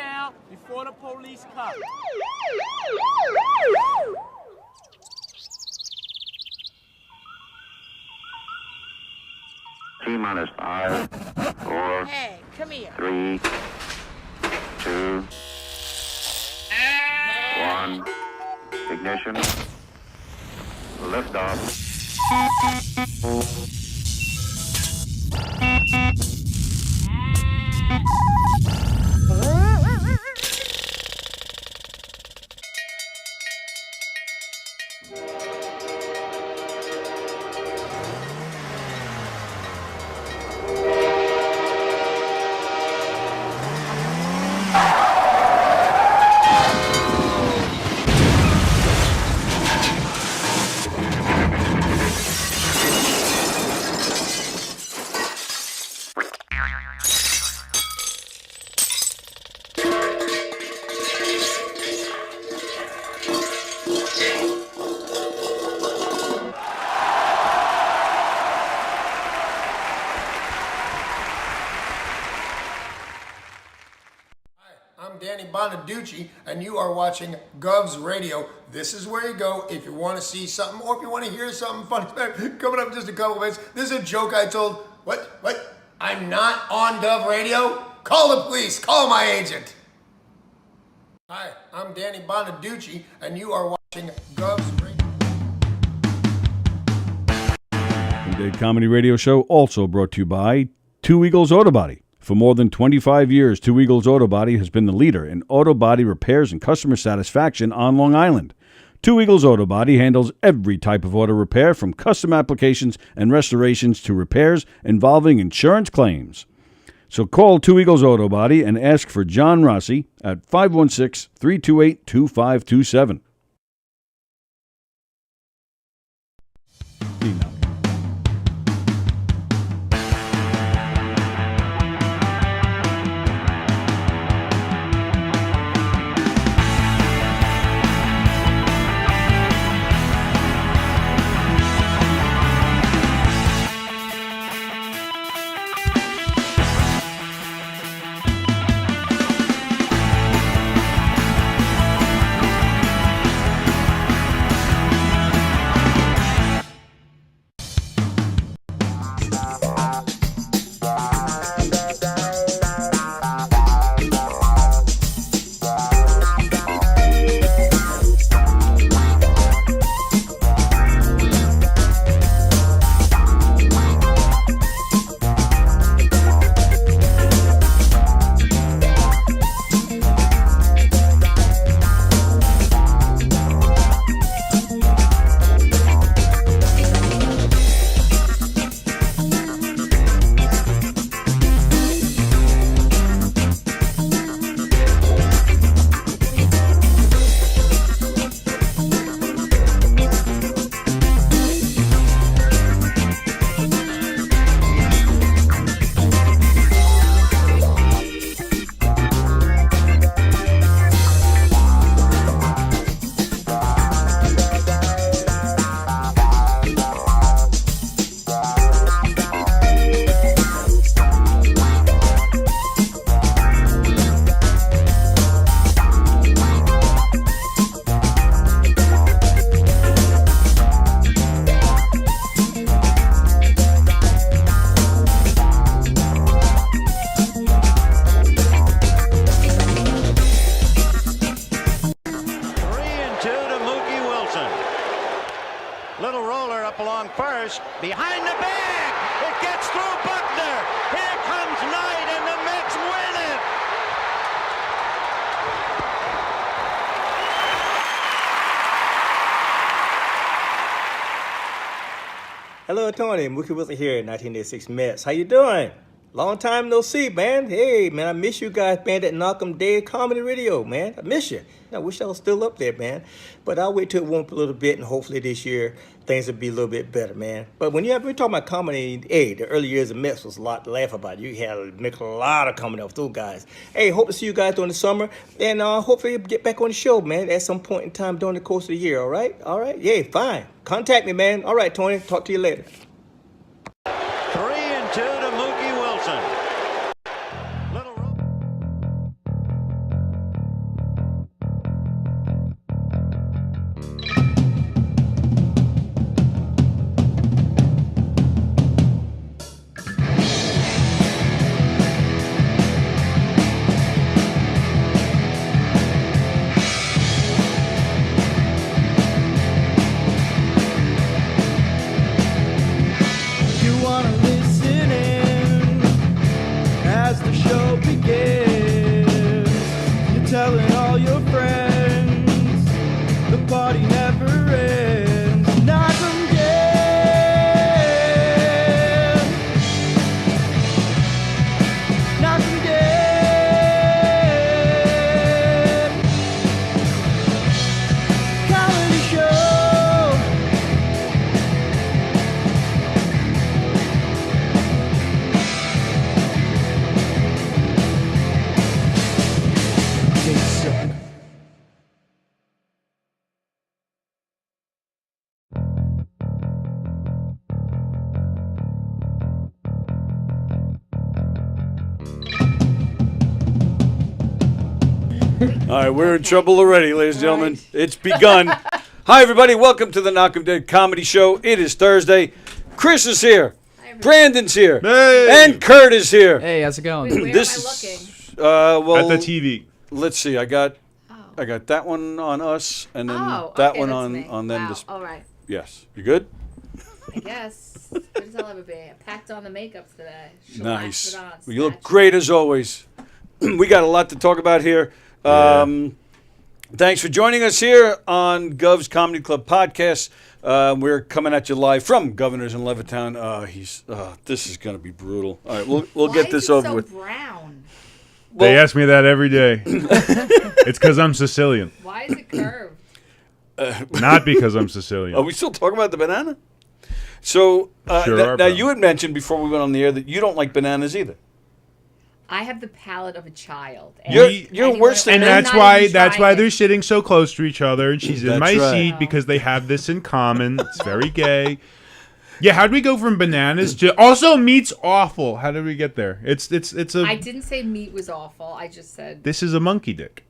now before the police come. T-minus 5, 4, Hey, come here. 3, 2, 1. Ignition. Liftoff. And you are watching Gov's Radio. This is where you go if you want to see something or if you want to hear something funny. Coming up in just a couple minutes. This is a joke I told. What? I'm not on Gov Radio? Call the police. Call my agent. Hi, I'm Danny Bonaducci, and you are watching Gov's Radio. Weekday comedy radio show also brought to you by Two Eagles Auto Body. For more than 25 years, Two Eagles Auto Body has been the leader in auto body repairs and customer satisfaction on Long Island. Two Eagles Auto Body handles every type of auto repair, from custom applications and restorations to repairs involving insurance claims. So call Two Eagles Auto Body and ask for John Rossi at 516-328-2527. Behind the bag, it gets through Buckner. Here comes Knight, and the Mets win it. Hello, Tony. Mookie Wilson here, 1986 Mets. How you doing? Long time no see, man. Hey, man, I miss you guys, man, at Knockem Day Comedy Radio, man. I miss you. I wish I was still up there, man. But I'll wait till it warm up a little bit, and hopefully this year things will be a little bit better, man. But when we're talking about comedy, hey, the early years of Mets was a lot to laugh about. You had to make a lot of comedy off those guys. Hey, hope to see you guys during the summer, and hopefully you'll get back on the show, man, at some point in time during the course of the year, all right? All right? Yeah, fine. Contact me, man. All right, Tony. Talk to you later. 3-2 to Mookie Wilson. All right, we're in trouble already, ladies and gentlemen. It's begun. Hi, everybody. Welcome to the Knockem Comedy Show. It is Thursday. Kris is here. Brandon's here. Hey. And Kurt is here. Hey, how's it going? Wait, where This am I is, looking? well, At the TV. let's see. I got that one on us, and then Oh, that okay, one that's on me. them. Wow. All right. Yes. You good? I guess. Good as I'll ever be. I packed on the makeup today. Nice. It on, Well, you look snatched. great as always. We got a lot to talk about here. Thanks for joining us here on Gov's Comedy Club podcast. We're coming at you live from Governor's in Levittown. This is going to be brutal. All right, we'll get this over with. Brown? They ask me that every day. It's because I'm Sicilian. Why is it curved? Not because I'm Sicilian. Are we still talking about the banana? So Sure now are, pal. you had mentioned before we went on the air that you don't like bananas either. I have the palate of a child. You're worse than And me. that's not why even trying they're it. sitting so close to each other, and she's in That's my right. seat because they have this in common. It's very gay. Yeah, how'd we go from bananas to also meat's awful? How did we get there? It's a I didn't say meat was awful. I just said this is a monkey dick.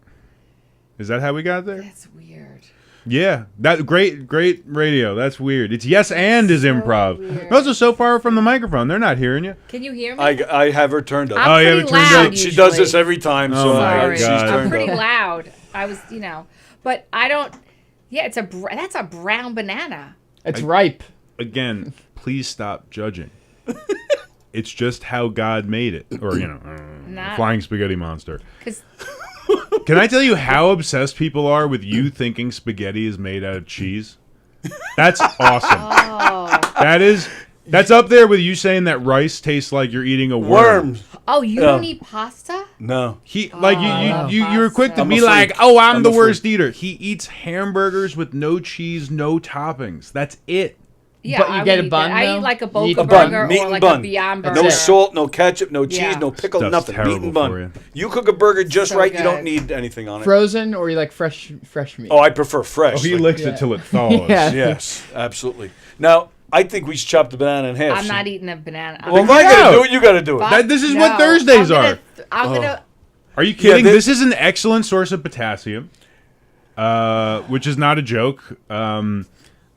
Is that how we got there? that's weird. Yeah, that great radio. That's weird. It's yes and is improv. weird. Also, so far from the microphone, they're not hearing you. Can you hear me? I have her turned up. I'm Oh, yeah, pretty we turned loud up. She does usually. this every time. Oh, so my she's God. I'm turned pretty up. loud. I was, but I don't. Yeah, that's a brown banana. It's ripe. Again, please stop judging. It's just how God made it, or Not- flying spaghetti monster. 'Cause Can I tell you how obsessed people are with you thinking spaghetti is made out of cheese? That's awesome. That's up there with you saying that rice tastes like you're eating a worm. Worms. oh, you don't eat pasta? No. He like you were quick to I'm be afraid. like, "Oh, I'm the I'm worst afraid. eater." He eats hamburgers with no cheese, no toppings. That's it. Yeah, But you I get would a eat bun, that. I though? eat like a You Boca eat a bun, burger meat or and like bun. a Beyond Burger. No salt, no ketchup, no cheese, Yeah. no pickle, Stuff's nothing. Meat terrible and bun. for you. You cook a burger just So right, you don't good. need anything on it. Frozen or you like fresh meat? Oh, I prefer fresh. Oh, he Like- licks it till it thaws. Yeah. Yes, absolutely. Now, I think we should chop the banana in half. I'm not eating a banana. Well, if I No. gotta do it, you gotta do it. This is what Thursdays are. I'm gonna. Are you kidding? Yeah, This is an excellent source of potassium, which is not a joke.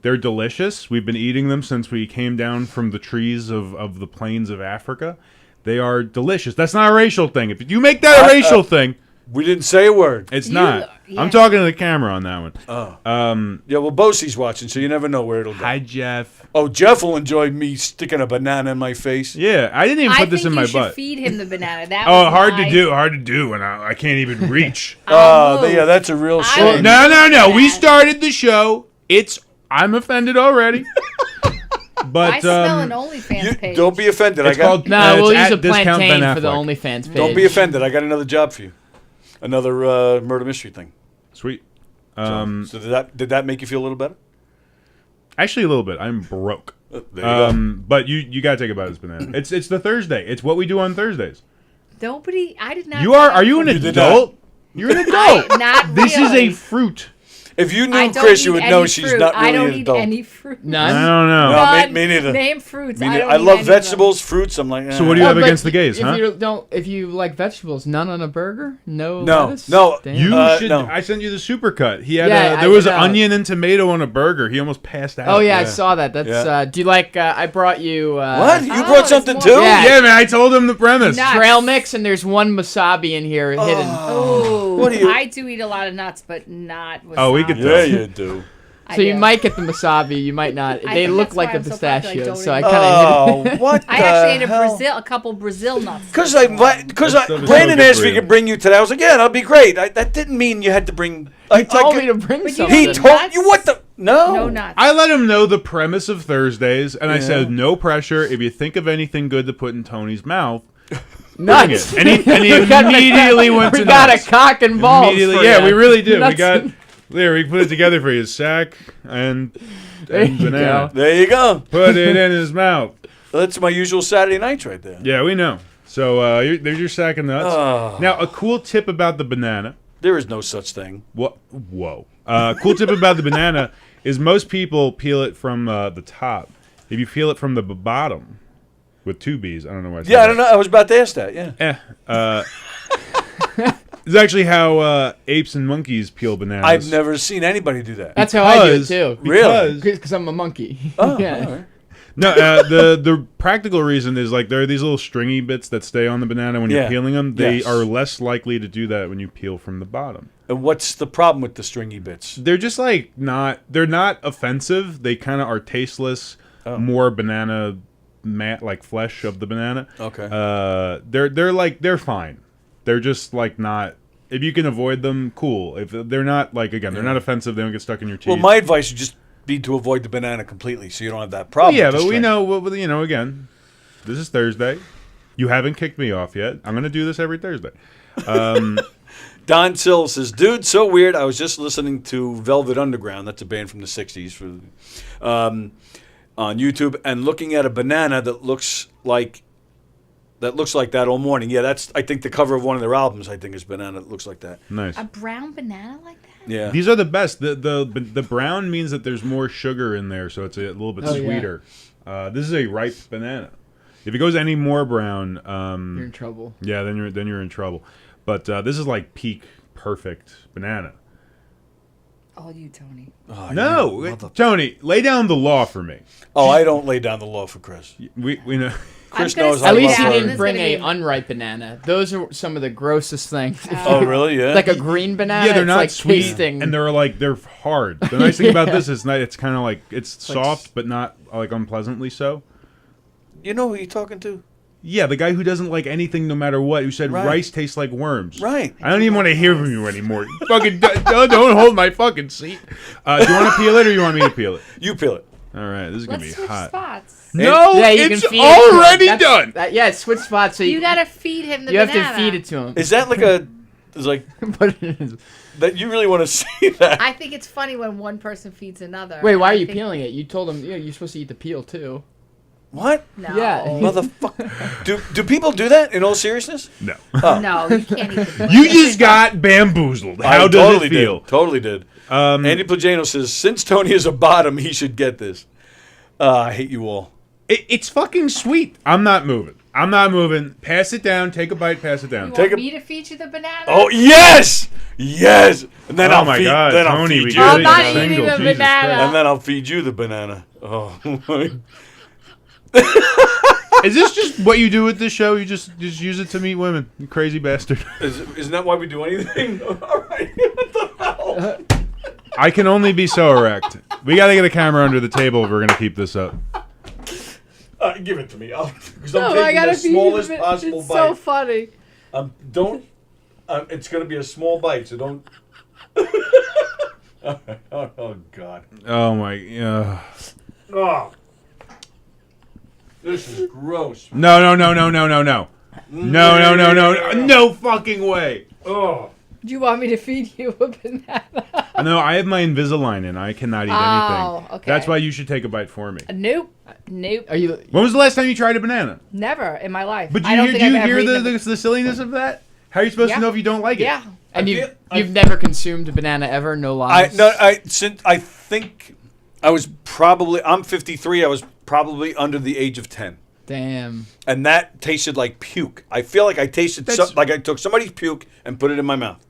They're delicious. We've been eating them since we came down from the trees of the plains of Africa. They are delicious. That's not a racial thing. If you make that a racial thing, We didn't say a word. it's You- not. yeah. I'm talking to the camera on that one. Yeah, well, Bosie's watching, so you never know where it'll go. Hi, Jeff. Oh, Jeff will enjoy me sticking a banana in my face. Yeah, I didn't even I put this think in my you should butt. feed him the banana. That Oh, was hard to my- do. Hard to do, and I can't even reach. I'll move. Yeah, that's a real I shame. would- No. We that. started the show. I'm offended already. But I smell an OnlyFans page. Don't be offended. it's called No, we'll it's use a at discount Ben plantain for the Affleck. OnlyFans page. Don't be offended. I got another job for you. Another murder mystery thing. Sweet. So did that make you feel a little better? Actually, a little bit. I'm broke. There you go. But you gotta take a bite of this banana. It's the Thursday. It's what we do on Thursdays. Nobody. I did not. You are you an You did adult? You're an adult. Not This is a really. fruit. If you I knew don't Kris, you eat would any know she's fruit. not I really don't an eat adult. any fruit. I None. don't know. No, None. me neither. Name fruits. Me I neither. don't I eat love any of them. vegetables, fruits. I'm like, So what do you Oh, have but against the gays, if huh? If you like vegetables, none on a burger? No. No, lettuce? no. Damn. You should. no. I sent you the supercut. He had Yeah, there was I know. onion and tomato on a burger. He almost passed out. Oh yeah, I Yeah. saw that. That's. Yeah. Do you like? I brought you. What? You Oh, brought it's something more- too? Yeah. Yeah, man. I told him the premise. Nuts. Trail mix, and there's one wasabi in here hidden. Oh, What do you- I do eat a lot of nuts, but not. Oh, we could wasabi. tell. Yeah, you do. I So you do. might get the wasabi, you might not. I They think look that's like why the I'm so popular, I pistachios, don't so I eat kind Oh, of. what? I actually ate hell? a couple Brazil nuts. Because That stuff is Brandon so good asked for if he you. could bring you today. I was like, yeah, that'll be great. That didn't mean you had to bring. He told me to bring But you something. He Eat told nuts? you what the? No. No nuts. I let him know the premise of Thursdays, and I Yeah. said, no pressure. If you think of anything good to put in Tony's mouth, bring Nuts. it. And he We got a- immediately went to We got nuts. a cock and balls. Immediately, for yeah, ya. we really do. We Nuts. got there. We put it together for you. Sack and There you banana. go. There you go. Put it in his mouth. That's my usual Saturday nights right there. Yeah, we know. So there's your sack of nuts. Oh. Now, a cool tip about the banana. There is no such thing. What? Whoa. Cool tip about the banana is most people peel it from the top. If you peel it from the bottom, with two B's, I don't know why. I said Yeah, I that. don't know. I was about to ask that. Yeah. It's actually how apes and monkeys peel bananas. I've never seen anybody do that. That's how I do it too. Really? Because I'm a monkey. Oh, yeah. all right. No, the practical reason is like there are these little stringy bits that stay on the banana when you're peeling them. They are less likely to do that when you peel from the bottom. And what's the problem with the stringy bits? They're just like they're not offensive. They kind of are tasteless, more banana like flesh of the banana. Okay. They're fine. They're just like not. If you can avoid them, cool. If they're not they're not offensive. They don't get stuck in your teeth. Well, my advice would just be to avoid the banana completely, so you don't have that problem. Yeah, but we know. Again, this is Thursday. You haven't kicked me off yet. I'm gonna do this every Thursday. Don Sill says, "Dude, so weird. I was just listening to Velvet Underground. That's a band from the '60s on YouTube, and looking at a banana that looks like that all morning. Yeah, that's I think the cover of one of their albums. I think is banana that looks like that. Nice. A brown banana like that? Yeah, these are the best. The brown means that there's more sugar in there, so it's a little bit sweeter. Yeah. This is a ripe banana. If it goes any more brown, you're in trouble. Yeah, then you're in trouble. But this is like peak perfect banana. All you, Tony. Oh, no, Tony, lay down the law for me. Oh, I don't lay down the law for Chris. We know. Chris knows. At least he love didn't her. bring a unripe banana. Those are some of the grossest things. Oh, really? Yeah. Like a green banana. Yeah, they're not like sweet, tasting. and they're hard. The nice thing about this is it's kind of like it's soft, but not like unpleasantly so. You know who you're talking to? Yeah, the guy who doesn't like anything no matter what, who said rice tastes like worms. Right. I don't even want to hear from you anymore. You fucking don't hold my fucking seat. Do you want to peel it or you want me to peel it? You peel it. All right, this is going to be Let's switch hot. spots. No, yeah, you it's can feed already it to him. done. Yeah, switch spots. So You gotta feed him the you banana. have to feed it to him. Is that like that you really want to see that? I think it's funny when one person feeds another. Wait, why I are you think- peeling it? You told him you're supposed to eat the peel too. What? No. Yeah. Motherfucker. Do people do that in all seriousness? No. No, you can't eat the banana. You just got bamboozled. How I does totally it feel? Totally did. Andy Plagano says, since Tony is a bottom, he should get this. I hate you all. It's fucking sweet. I'm not moving. Pass it down. Take a bite. Pass it down. You want me to feed you the banana? Oh, yes! Yes! And then Oh I'll my feed, God, then Tony, I'll feed we you. get I'm it. not You're eating single. the Jesus banana. Christ. And then I'll feed you the banana. Oh, my. Is this just what you do with this show? You just use it to meet women, you crazy bastard. Isn't that why we do anything? All right. What the hell? I can only be so erect. We got to get a camera under the table if we're going to keep this up. Give it to me. Because No, I'm I taking gotta the feed smallest you. possible It's bite. so funny. Don't. It's going to be a small bite, so don't. Oh, God. Oh my. Oh. This is gross. No. No fucking way. Oh. Do you want me to feed you a banana? No, I have my Invisalign in. I cannot eat anything. Okay. That's why you should take a bite for me. Nope. Are you? When was the last time you tried a banana? Never in my life. But do I you don't hear, think do you I've ever hear eaten the silliness of that? How are you supposed to know if you don't like it? Yeah. And you've never consumed a banana ever? No lies. I think I was probably. I'm 53. I was probably under the age of 10. Damn. And that tasted like puke. I feel like I tasted like I took somebody's puke and put it in my mouth.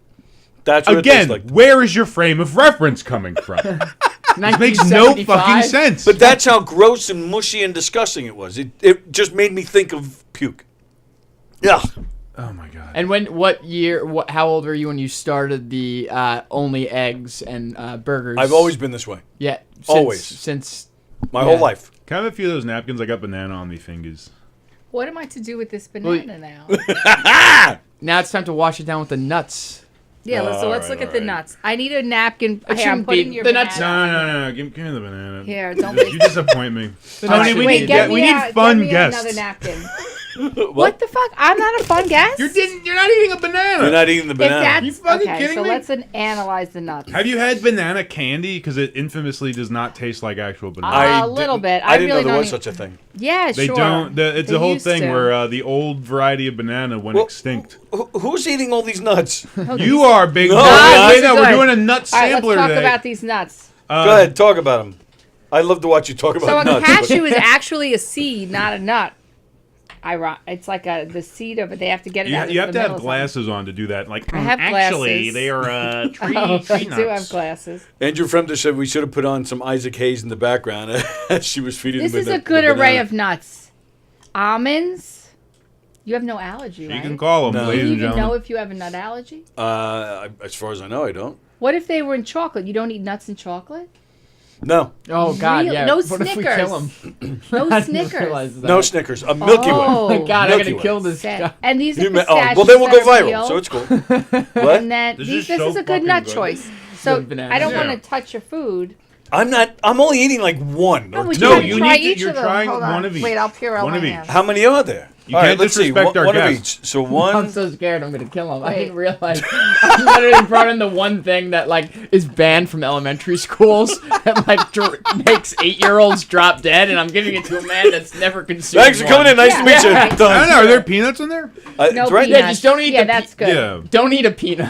That's what it tastes like. Where is your frame of reference coming from? It makes no fucking sense. But that's how gross and mushy and disgusting it was. It just made me think of puke. Yeah. Oh my God. And what year? How old were you when you started the only eggs and burgers? I've always been this way. Yeah. Always. Since my whole life. Can I have a few of those napkins? I got banana on me fingers. What am I to do with this banana now? Now it's time to wash it down with the nuts. Yeah, let's look at the nuts. I need a napkin. It Hey, I'm shouldn't putting be- your the banana. nuts- No. Give me the banana. Here, don't You waste. disappoint me. Tony, we Wait, need get me fun get me guests. another napkin. What the fuck? I'm not a fun guest. You're not eating a banana. You're not eating the If banana. that's You fucking okay, kidding so me? let's analyze the nuts. Have you had banana candy? Because it infamously does not taste like actual banana. A little bit. I didn't really know there was don't such a thing. Yeah, They sure. don't. It's They a whole used thing to. where the old variety of banana went extinct. Who's eating all these nuts? You are big. No, No, I'm wait, no, not. we're doing a nut All right, sampler let's talk today. about these nuts. Go ahead, talk about them. I love to watch you talk about So a nuts. cashew is actually a seed, not a nut. It's like the seed of it. They have to get it out. You have the to have middle glasses on to do that. Like, I have actually, glasses. they are tree I peanuts. do have glasses. Andrew Fremder said we should have put on some Isaac Hayes in the background as she was feeding This them. is a good array of nuts. Almonds. You have no allergy, You right? can call them, No. ladies Do you and even gentlemen. know if you have a nut allergy? As far as I know, I don't. What if they were in chocolate? You don't eat nuts and chocolate? No. Oh God, Really? yeah. No what if we kill Snickers. him? No Snickers. No Snickers. A Milky Oh. Way. God, I'm Milky gonna Way. kill this Sad. guy. And these are You pistachios. well, then we'll go that's viral, real. so it's cool. What? And then This this is is so a good nut fucking good. choice. So Good bananas. I don't Yeah. want to touch your food. I'm only eating like one or would two. No, gotta you try need to- each you're of them. trying Hold on. one of each. Wait, I'll Purell One my of each. hands. How many are there? You All can't right, let's see. disrespect our One of guests. each. So I'm one. so scared I'm gonna kill him. I Wait. didn't realize. I literally brought in the one thing that like is banned from elementary schools that like makes 8-year-olds drop dead, and I'm giving it to a man that's never consumed. Thanks for coming in. Nice to meet you. Yeah. I don't Done. know. Are there peanuts in there? No it's right peanuts. Yeah, just don't eat Yeah, the that's good. Yeah. Don't eat a peanut.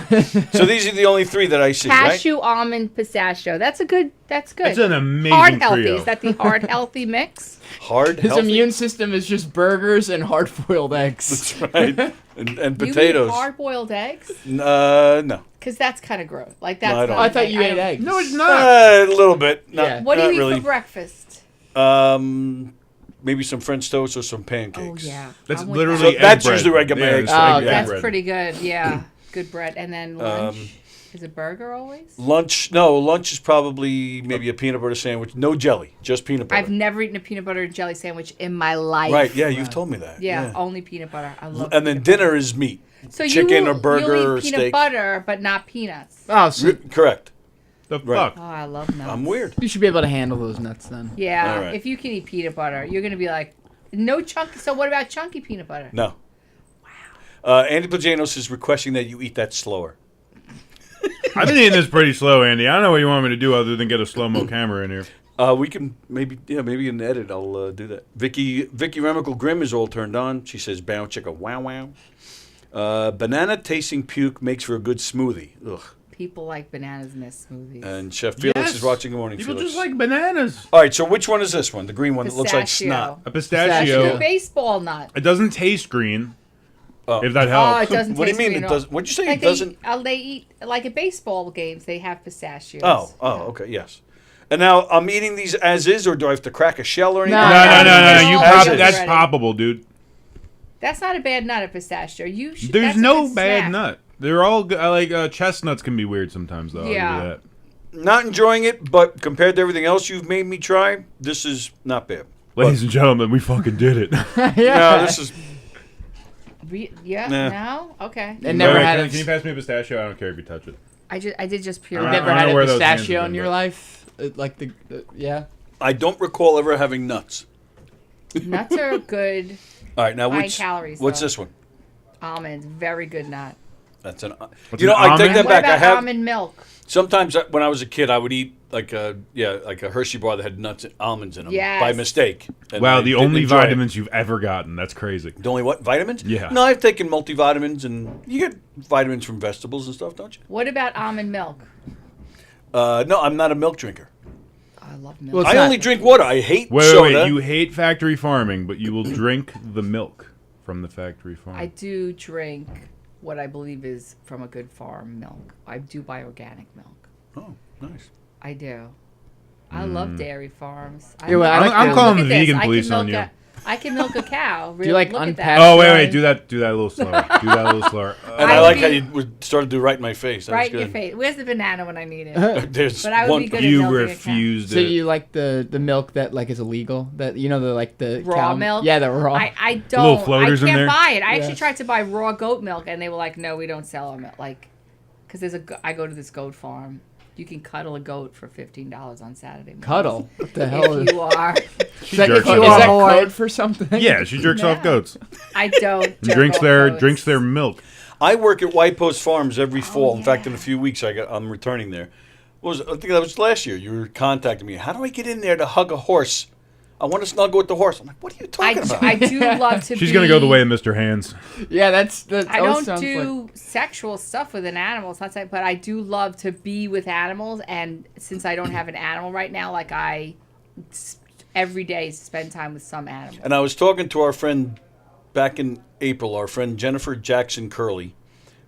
So these are the only three that I see, right? Cashew, almond, pistachio. That's good. That's an amazing hard healthy. trio. Is that the hard healthy mix? Hard, His healthy. immune system is just burgers and hard-boiled eggs. That's right. And You potatoes. eat hard-boiled eggs? No. Because that's kind of gross. Like that's. No, I don't. not- I thought you ate don't- eggs. No, it's not. A little bit. Not, Yeah. What do not you eat really. for breakfast? Maybe some French toast or some pancakes. Oh yeah. That's I'm with literally So egg that's bread. usually where I get my Yeah, eggs it's from. egg Oh, That's bread. pretty good. Yeah. Good bread. And then lunch. Is it burger always? Lunch is probably maybe a peanut butter sandwich. No jelly, just peanut butter. I've never eaten a peanut butter and jelly sandwich in my life. Right, yeah, you've told me that. Yeah, only peanut butter. I love. And then peanut butter. dinner is meat. So chicken you, or burger you'll or eat peanut steak. butter, but not peanuts. Oh, so Correct. The Right. fuck? Oh, I love nuts. I'm weird. you should be able to handle those nuts then. Yeah, All right. if you can eat peanut butter, you're gonna be like, no chunky. So what about chunky peanut butter? No. Wow. Andy Plajanos is requesting that you eat that slower. I've been eating this pretty slow, Andy. I don't know what you want me to do other than get a slow-mo camera in here. We can maybe in the edit I'll do that. Vicky Remical Grimm is all turned on. She says, "Bow chicka wow wow." Banana tasting puke makes for a good smoothie. Ugh. People like bananas in their smoothies. And Chef Felix Yes. is watching. Good morning, People Felix. just like bananas. All right, so which one is this one? The green one that looks like snot. A It's pistachio. a baseball nut. It doesn't taste green. Oh. If that Oh, helps. it doesn't What do you taste mean green it at all. doesn't? What'd you say? Like It doesn't. They eat like at baseball games. They have pistachios. Oh, okay, yes. And now I'm eating these as is, or do I have to crack a shell or anything? No, No. You Oh, pop, as is. that's poppable, dude. That's not a bad nut, a pistachio. You should, There's that's a no good bad snack. nut. They're all good. Like chestnuts can be weird sometimes, though. I'll give you Yeah. that. Not enjoying it, but compared to everything else you've made me try, this is not bad. Ladies and gentlemen, we fucking did it. No, this is. Yeah. Nah. No. Okay. And never Wait, had can you pass me a pistachio? I don't care if you touch it. I did just pure. I Never don't had know a where those hands pistachio have in been, your but- life? Like yeah. I don't recall ever having nuts. Nuts are good. All right, now High calories, what's though. this one? Almonds, very good nut. That's an. What's You know, an I take almond? that What back. I about have almond milk? sometimes when I was a kid, I would eat like a Hershey bar that had nuts and almonds in them Yes. by mistake. And Wow, I the didn't only enjoy it. vitamins you've ever gotten. That's crazy. The only what vitamins? Yeah. No, I've taken multivitamins, and you get vitamins from vegetables and stuff, don't you? What about almond milk? No, I'm not a milk drinker. I love milk. Well, it's I not- only drink water. I hate Wait, soda. You hate factory farming, but you will drink the milk from the factory farm. I do drink what I believe is from a good farm milk. I do buy organic milk. Oh, nice. I do. I love dairy farms. Yeah, well, I like I'm the- calling Look the at this. vegan I can police on milk you. I can milk a cow. you like Look at unpacked- that. Oh, wait, Right. do that a little slower. Do that a little slower. And I I would like how be- you would started to right in my face. That Right was in good. your face. Where's the banana when I need it? There's But I would one. be good at You milking a cow. refused So it. you like the milk that like is illegal? That the Raw cow milk? Yeah, the raw. I little don't. floaters I in can't there? buy it. I Yeah. actually tried to buy raw goat milk, and they were like, "No, we don't sell them." Like, because I go to this goat farm. You can cuddle a goat for $15 on Saturday morning. Cuddle. What the hell? If you are. Is that, jerks is off. that code for something? Yeah, she jerks off goats. I don't. And jerk drinks off their goats. milk. I work at White Post Farms every fall. In fact, yeah. in a few weeks, I'm returning there. I think that was last year. You were contacting me. How do I get in there to hug a horse? I want to snuggle with the horse. I'm like, what are you talking about? I do love to. She's gonna go the way of Mr. Hands. Yeah, that's. I always don't sounds do sexual stuff with an animal. It's not that, but I do love to be with animals. And since I don't have an animal right now, like every day spend time with some animal. And I was talking to our friend back in April, our friend Jennifer Jackson Curley,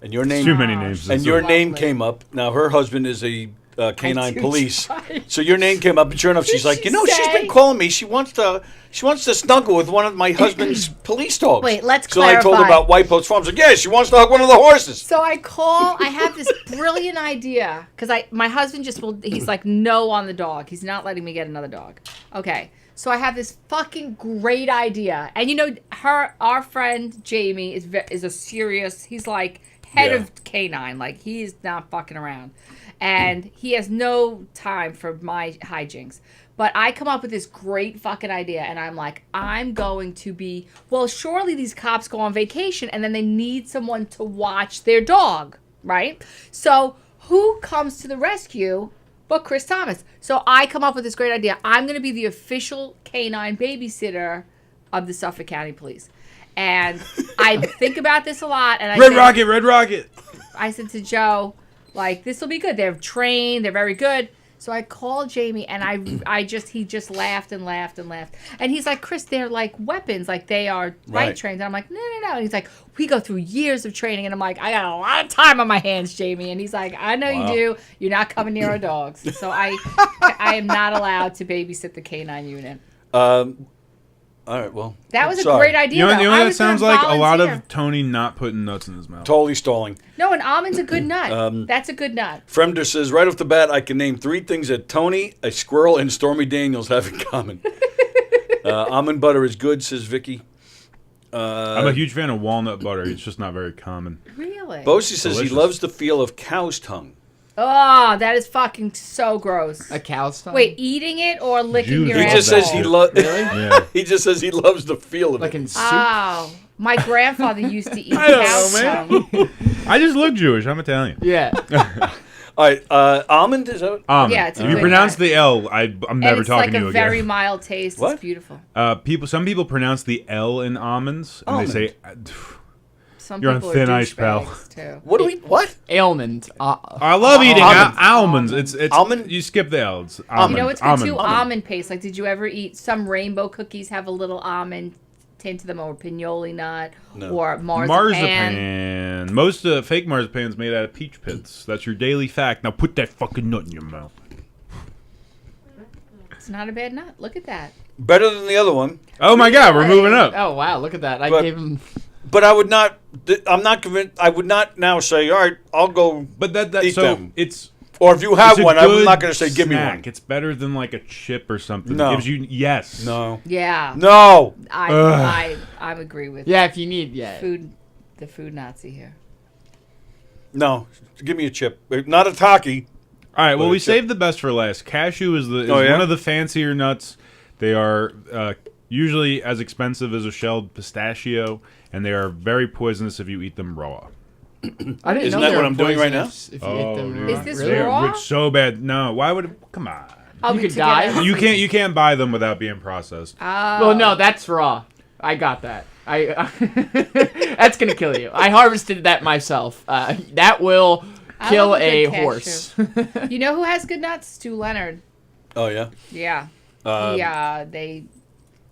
and your name Too many names. and your name came up. Now her husband is a canine police, so your name came up, and sure enough, she's like, she's been calling me. She wants to snuggle with one of my husband's police dogs. Wait, let's So I told her clarify. about White Post Farms. Like, yeah, she wants to hug one of the horses. So I have this brilliant idea because my husband he's like no on the dog. He's not letting me get another dog. Okay. So I have this fucking great idea. And our friend Jamie is a serious, he's like head of canine. Like he's not fucking around. And he has no time for my hijinks. But I come up with this great fucking idea, and I'm like, I'm going to be, well, surely these cops go on vacation, and then they need someone to watch their dog, right? So who comes to the rescue but Kris Thomas? So I come up with this great idea. I'm going to be the official canine babysitter of the Suffolk County Police. And I think about this a lot. And Red Rocket. I said to Joe, like, this will be good. They're trained. They're very good. So I called Jamie, and he just laughed and laughed and laughed. And he's like, Kris, they're like weapons. Like, they are right trained. And I'm like, no. And he's like, we go through years of training. And I'm like, I got a lot of time on my hands, Jamie. And he's like, I know you do. You're not coming near our dogs. So I am not allowed to babysit the canine unit. All right, well. That was a great idea. You know though. that sounds like a lot volunteer. of Tony not putting nuts in his mouth. Totally stalling. No, an almond's a good nut. That's a good nut. Fremder says, right off the bat, I can name 3 things that Tony, a squirrel, and Stormy Daniels have in common. Almond butter is good, says Vicky. I'm a huge fan of walnut butter. It's just not very common. Really? Bosie says Delicious. he loves the feel of cow's tongue. Oh, that is fucking so gross. A cow's tongue? Wait, eating it or licking Jude your He He just asshole? says he loves. Yeah. He just says he loves the feel of Like it. in soup? Oh, my grandfather used to eat I don't cow's know, tongue. I just look Jewish. I'm Italian. Yeah. All right, almond is that? Almond. Yeah, it's a if you good pronounce nut. the L, I'm And never it's talking like to you a again. very mild taste. What? It's beautiful. Some people pronounce the L in almonds, and they say, Some You're on people thin are ice, pal. douchebags, too. What? Ailment. I love eating almonds. It's Almond? You skip the L. It's almond. You know what's good almond. too? Almond paste. Like, did you ever eat some rainbow cookies have a little almond tint to them, or pinoli nut, or Marzipan. Most fake marzipan's made out of peach pits. That's your daily fact. Now put that fucking nut in your mouth. It's not a bad nut. Look at that. Better than the other one. Oh my God, we're moving up. Oh, wow. Look at that. I But- gave him... But I would not. I'm not convinced. I would not now say, all right, I'll go. But that eat so them. it's. Or if you have it's a one, I'm good not going to say, give me snack. one. It's better than like a chip or something. No. It gives you yes. No. Yeah. No. I agree with Yeah, if you need... Yeah. the food Nazi here. No. Give me a chip. Not a Taki. All right. Well, But we a chip. saved the best for last. Cashew is Oh, yeah? one of the fancier nuts. They are usually as expensive as a shelled pistachio, and they are very poisonous if you eat them raw. I didn't Isn't know that they what were I'm doing right now? poisonous If you ate them dude. raw. Is this Really? They're raw? so bad. No, why would it? Come on. Oh, You we could took die. it out. You can't buy them without being processed. Well, no, that's raw. I got that. That's gonna kill you. I harvested that myself. That will kill love a a good horse. You know who has good nuts? Stu Leonard. Oh, yeah? Yeah. They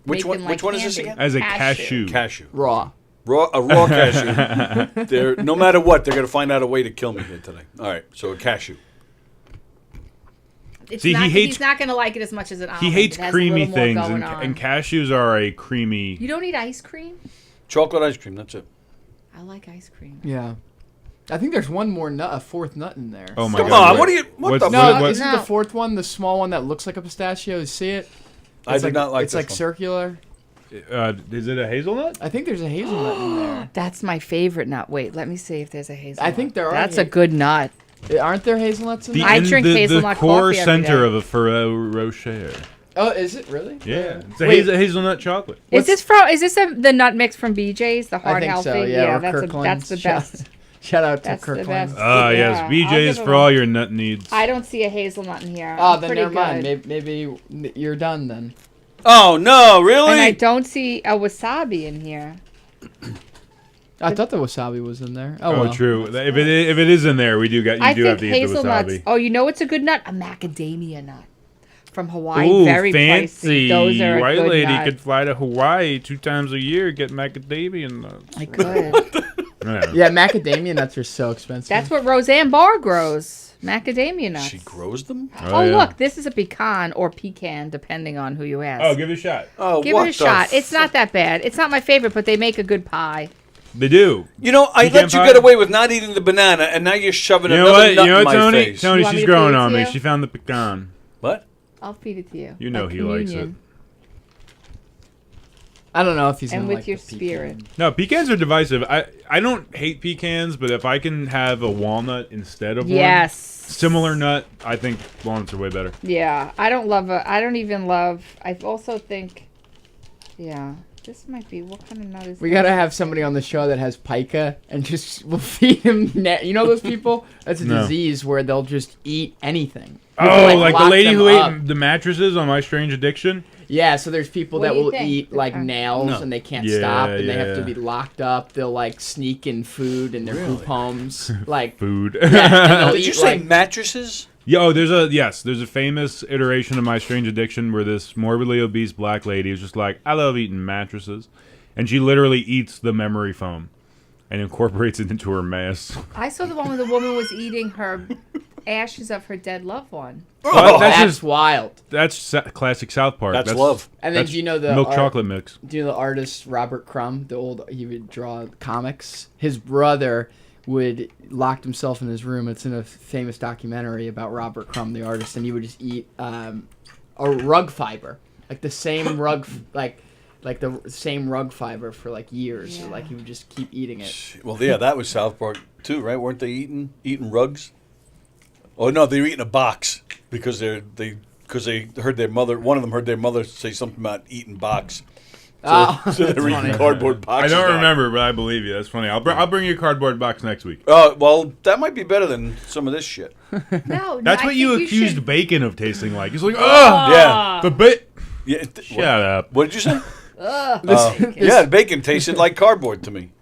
Which make one? them Which like one is this candy. again? As a cashew. Cashew. Raw. A raw cashew. They're, no matter what, they're going to find out a way to kill me here today. All right, so a cashew. It's See, not, he hates- he's not going to like it as much as an almond. He hates It has a creamy little more things, going and on. cashews are a creamy. You don't eat ice cream? Chocolate ice cream, that's it. I like ice cream. Yeah. I think there's one more nut, a fourth nut in there. Oh my Come God! on, what are you? What what's the No, fuck? isn't the No. fourth one the small one that looks like a pistachio? You see it? I It's did not like It's this like one. circular. Is it a hazelnut? I think there's a hazelnut in there. That's my favorite nut. Wait, let me see if there's a hazelnut. I think there are That's a good nut. Aren't there hazelnuts in there? I drink the hazelnut core coffee every center day. of a Ferrero Rocher. Oh, is it really? Yeah, it's a Wait. hazelnut chocolate. Is this the nut mix from BJ's, the I hard think healthy? so. Yeah, or that's Kirkland's. the best. Shout out to That's the Kirkland's. best. Ah, yes, Yeah, I'll BJ's give for him all a- your nut needs. I don't see a hazelnut in here. Oh, I'm then pretty never mind. good. Maybe you're done then. Oh, no, And I really? don't see a wasabi in here. I thought the wasabi was in there. Oh, Oh, well. true. If it is in there, we do got you I do have think to eat the hazelnuts. wasabi. Oh, you know what's a good nut? A macadamia nut. from Hawaii. Ooh, Very fancy. pricey. Those are a White good lady nut. could fly to Hawaii 2 times a year, get macadamia nuts. I could. Yeah, macadamia nuts are so expensive. That's what Roseanne Barr grows. Macadamia nuts. She grows them? Oh, yeah. look, this is a pecan or pecan, depending on who you ask. Oh, give it a shot. Oh, Give what it a the shot. It's not that bad. It's not my favorite, but they make a good pie. They do. You know, I Pecan let you pie? get away with not eating the banana, and now you're shoving You know another what? nut You know in what, my Tony? face. Tony, You want me she's to feed growing it on to me. you? She found the pecan. What? I'll feed it to you. You know Like he likes it. communion. I don't know if he's And gonna with like your the pecan. spirit. No, pecans are divisive. I don't hate pecans, but if I can have a walnut instead of Yes. one, similar nut, I think walnuts are way better. Yeah, I don't even love. I also think, yeah, this might be. What kind of nut is? We that? gotta have somebody on the show that has pica and just will feed him. You know those people? That's a No. disease where they'll just eat anything. You Oh, can, like the lock lady them who up. ate the mattresses on My Strange Addiction? Yeah, so there's people What that do you will think? eat like Okay. nails No. and they can't Yeah, stop and they have to yeah. be locked up. They'll like sneak in food in their poop homes. Like Food. and they'll Did you eat, say like, mattresses? Yo, there's a famous iteration of My Strange Addiction where this morbidly obese black lady is just like, I love eating mattresses. And she literally eats the memory foam and incorporates it into her mess. I saw the one where the woman was eating her ashes of her dead loved one. Well, that's just wild. classic South Park. That's love. And then That's do you know the milk chocolate mix. Do you know the artist Robert Crumb? He would draw comics. His brother would locked himself in his room. It's in a famous documentary about Robert Crumb, the artist, and he would just eat a rug fiber, like the same rug, like the same rug fiber for like years. Yeah. Or, like he would just keep eating it. Well, yeah, that was South Park too, right? Weren't they eating rugs? Oh no, they were eating a box because they heard their mother. One of them heard their mother say something about eating box. So they're that's eating funny. cardboard I boxes. don't now. remember, but I believe you. That's funny. I'll bring you a cardboard box next week. Well, that might be better than some of this shit. No, That's I what you think accused should- bacon of tasting like. He's like, oh, Yeah. the bit. Yeah. Shut up. What did you say? Ugh. Yeah, bacon tasted like cardboard to me.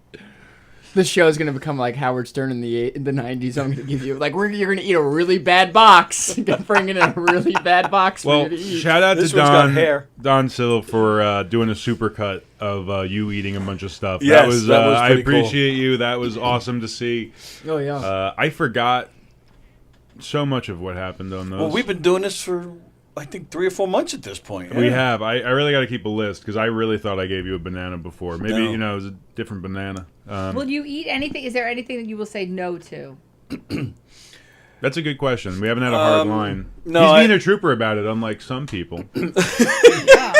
This show is gonna become like Howard Stern in the 90s. I'm gonna give you like you're gonna eat a really bad box. Bring in a really bad box for Well, you to eat. shout out This to one's got hair. Don Sill for doing a supercut of you eating a bunch of stuff. Yes, that was I pretty cool. appreciate you. That was awesome to see. Oh yeah. I forgot so much of what happened on those. Well, we've been doing this for I think 3 or 4 months at this point. We Yeah. have. I really got to keep a list because I really thought I gave you a banana before. Maybe No. it was a different banana. Will you eat anything? Is there anything that you will say no to? That's a good question. We haven't had a hard line. no, He's I- being a trooper about it, unlike some people. Yeah.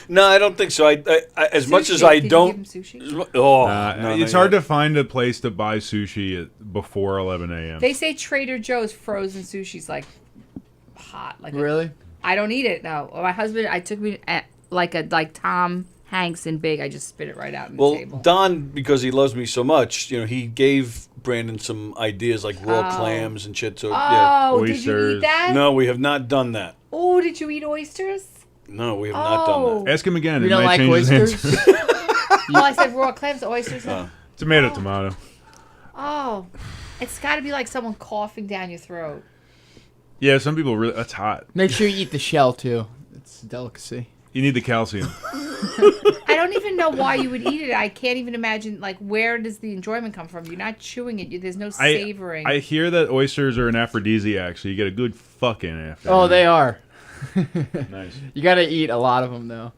No, I don't think so. I as much as Sushi. I Did you don't. give him sushi? Oh, It's hard to find a place to buy sushi before 11 a.m. They say Trader Joe's frozen sushi's like hot. Like Really? I don't eat it. No, my husband. I took me at, like Tom Hanks in Big. I just spit it right out on the Well, table. Don, because he loves me so much, he gave Brandon some ideas like raw clams and shit. So yeah. Oh, did you Oysters. eat that? No, we have not done that. Oh, did you eat oysters? No, we have not done that. Ask him again. You It don't might like change his oysters? answer. Oh, I said raw clams, oysters. Tomato. Oh, it's got to be like someone coughing down your throat. Yeah, some people really. That's hot. Make sure you eat the shell too. It's a delicacy. You need the calcium. I don't even know why you would eat it. I can't even imagine, like, where does the enjoyment come from? You're not chewing it. There's no savoring. I hear that oysters are an aphrodisiac, so you get a good fucking after. Oh, they are. Nice. You gotta eat a lot of them though.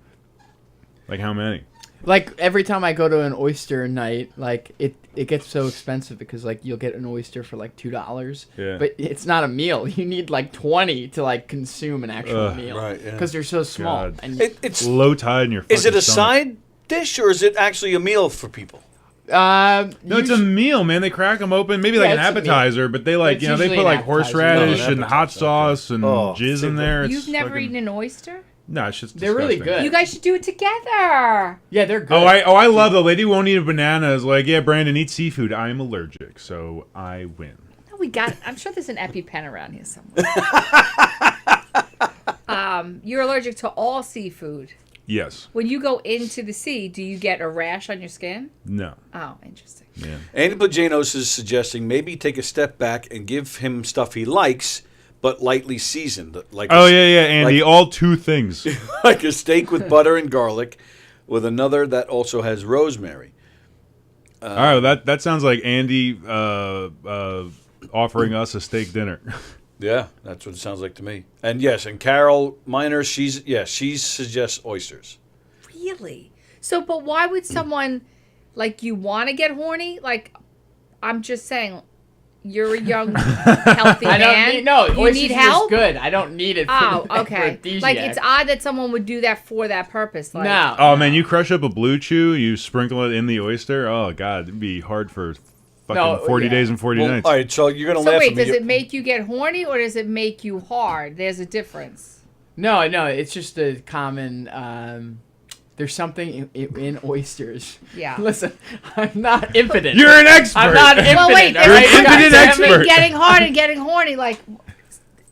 Like how many? Like every time I go to an oyster night, like it gets so expensive because like you'll get an oyster for like $2. Yeah. But it's not a meal. You need like 20 to like consume an actual Ugh. meal. Right, yeah. Because they're so small. God. And It's Low tide in your fucking is it a stomach. side dish or is it actually a meal for people? No, it's a meal, man. They crack them open, maybe like Yeah, an it's a meal. appetizer, but they like It's they usually put an like appetizer. horseradish Oh, an and hot appetizer, sauce and Oh, jizz in there. It's You've never fucking- eaten an oyster? No, it's just They're really disgusting. good. You guys should do it together. Yeah, they're good. I love the lady who won't eat a banana is like, yeah, Brandon, eat seafood. I am allergic, so I win. No, I'm sure there's an EpiPen around here somewhere. You're allergic to all seafood. Yes. When you go into the sea, do you get a rash on your skin? No. Oh, interesting. Yeah. Andy Plajanos is suggesting maybe take a step back and give him stuff he likes, but lightly seasoned. Like Oh yeah, Andy. like- all two things. like a steak with butter and garlic, with another that also has rosemary. All right, well, that sounds like Andy offering us a steak dinner. Yeah, that's what it sounds like to me. And yes, and Carol Miner, she suggests oysters. Really? So, but why would someone, like, you want to get horny? Like, I'm just saying, you're a young, healthy I don't man. need, no, you oysters need is help? good. I don't need it for Oh, the okay. aphrodisiac. Like, it's odd that someone would do that for that purpose. Like, No. Oh man, you crush up a blue chew, you sprinkle it in the oyster. Oh god, it'd be hard for fucking No, 40 yeah. days and 40 Well, nights. all right, so you're gonna So laugh wait, at me. does it make you get horny or does it make you hard? There's a difference. No, it's just a common. There's something in oysters. Yeah. Listen, I'm not impotent. You're an expert. I'm not impotent. Well, wait, all You're an right? impotent God damn it. expert. Getting hard and getting horny, like,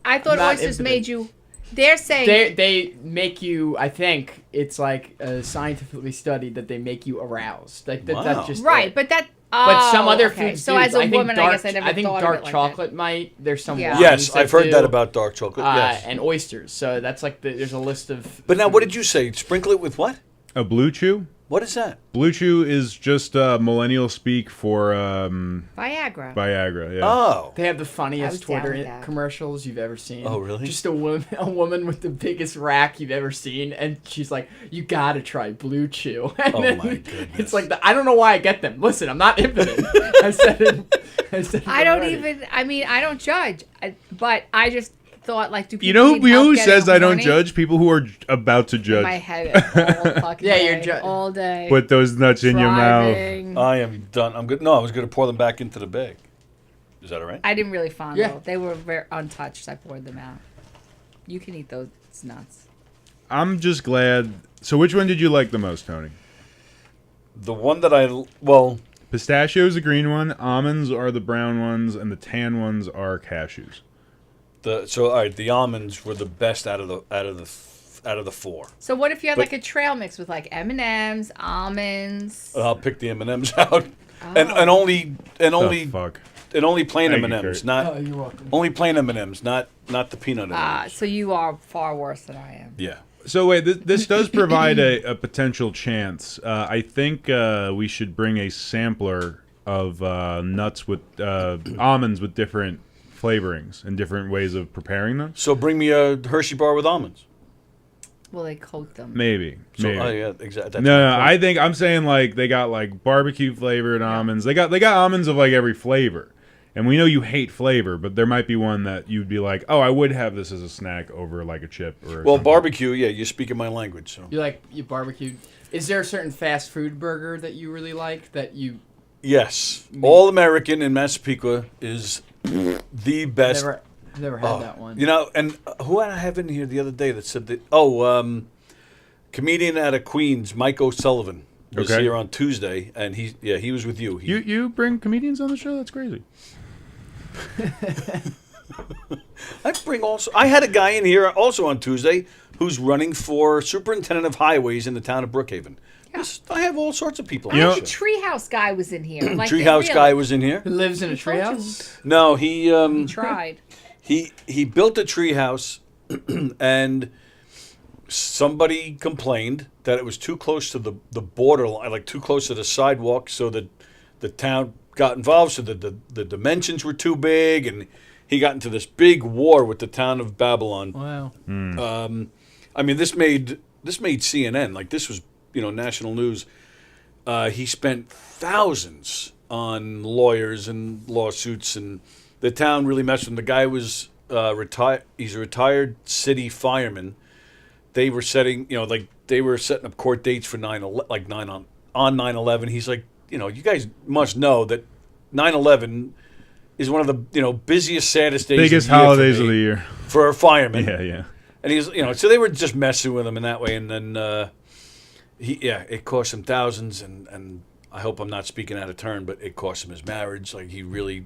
I thought Not oysters impotent. made you. They're saying They make you. I think it's like scientifically studied that they make you aroused. Like that. Wow. That's just right, it. but that. But some other okay. foods So do. as a I think woman, dark, I guess I never think thought dark of it like chocolate might. There's some Yeah. wines Yes, that I've heard do, that about dark chocolate. Yes. and oysters. So that's like there's a list of. But now, what did you say? Sprinkle it with what? A blue chew? What is that? Blue chew is just millennial speak for Viagra. Viagra. Yeah. Oh, They have the I was funniest down Twitter with that. commercials you've ever seen. Oh, really? Just a woman with the biggest rack you've ever seen, and she's like, "You gotta try Blue Chew." And Oh, then my goodness. It's like I don't know why I get them. Listen, I'm not impotent. I said it I don't already. even. I mean, I don't judge, but I just thought like, do people You know need who help who getting says I don't horny? judge? People who are about to In judge. my head all fucking Yeah, day, you're all day. Put those nuts in your mouth. driving. I am done. I'm good. No, I was going to pour them back into the bag. Is that all right? I didn't really fondle. Yeah. They were very untouched. I poured them out. You can eat those nuts. I'm just glad. So which one did you like the most, Tony? The one that Pistachio is the green one, almonds are the brown ones, and the tan ones are cashews. all right, the almonds were the best out of the four. So what if you had But- like a trail mix with like M&Ms, almonds? I'll pick the M&Ms out, and only The fuck. plain Thank you, M&Ms, Kurt. not You're welcome. only plain M&Ms, not the peanut M&Ms. So you are far worse than I am. Yeah. So wait, this does provide a potential chance. I think we should bring a sampler of nuts with almonds with different flavorings and different ways of preparing them. So bring me a Hershey bar with almonds. Will they coat them? Maybe. So, maybe. oh yeah, exactly. No, I'm saying like they got like barbecue flavored almonds. They got almonds of like every flavor. And we know you hate flavor, but there might be one that you'd be like, "Oh, I would have this as a snack over like a chip or." Well, something. barbecue. Yeah, you're speaking my language. So You barbecued. Is there a certain fast food burger that you really like that you yes, All American in Massapequa is the best. never had that one? You know, and who did I have in here the other day that said that? Comedian out of Queens, Mike O'Sullivan, was Okay. here on Tuesday, and he was with you. You bring comedians on the show? That's crazy. I had a guy in here also on Tuesday who's running for superintendent of highways in the town of Brookhaven. Yes, I have all sorts of people. I on know- the the show. treehouse guy was in here. Like, Treehouse really. guy was in here. Who lives in a told you. treehouse? No, he Tried. he built a treehouse, and somebody complained that it was too close to the borderline, like too close to the sidewalk, so that the town got involved. So that the dimensions were too big, and he got into this big war with the town of Babylon. Wow. I mean, this made CNN. Like, this was, national news. He spent thousands on lawyers and lawsuits, and the town really messed with him. The guy was retired. He's a retired city fireman. They were setting, up court dates for 9/11. He's like, you guys must know that 9/11 is one of the, busiest, saddest days Biggest of the year holidays for of me, the year. for a fireman. Yeah. And he's, so they were just messing with him in that way. And then, it cost him thousands. And I hope I'm not speaking out of turn, but it cost him his marriage. Like, he really,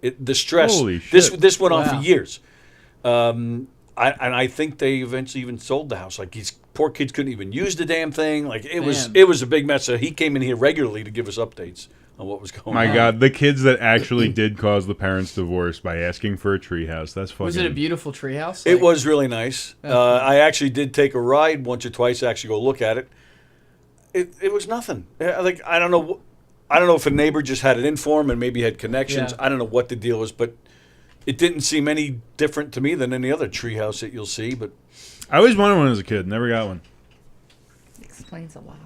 the stress. Holy shit. This went on Wow. for years. I think they eventually even sold the house. Like, these poor kids couldn't even use the damn thing. Like, it was Man. a big mess. So he came in here regularly to give us updates on what was going My on. God, the kids that actually did cause the parents' divorce by asking for a treehouse. That's fucking... Was it a beautiful treehouse? It was really nice. I actually did take a ride once or twice to actually go look at it. It was nothing. Like, I don't know if a neighbor just had it in for him and maybe had connections. Yeah. I don't know what the deal was, but it didn't seem any different to me than any other treehouse that you'll see. But I always wanted one as a kid. Never got one. Explains a lot.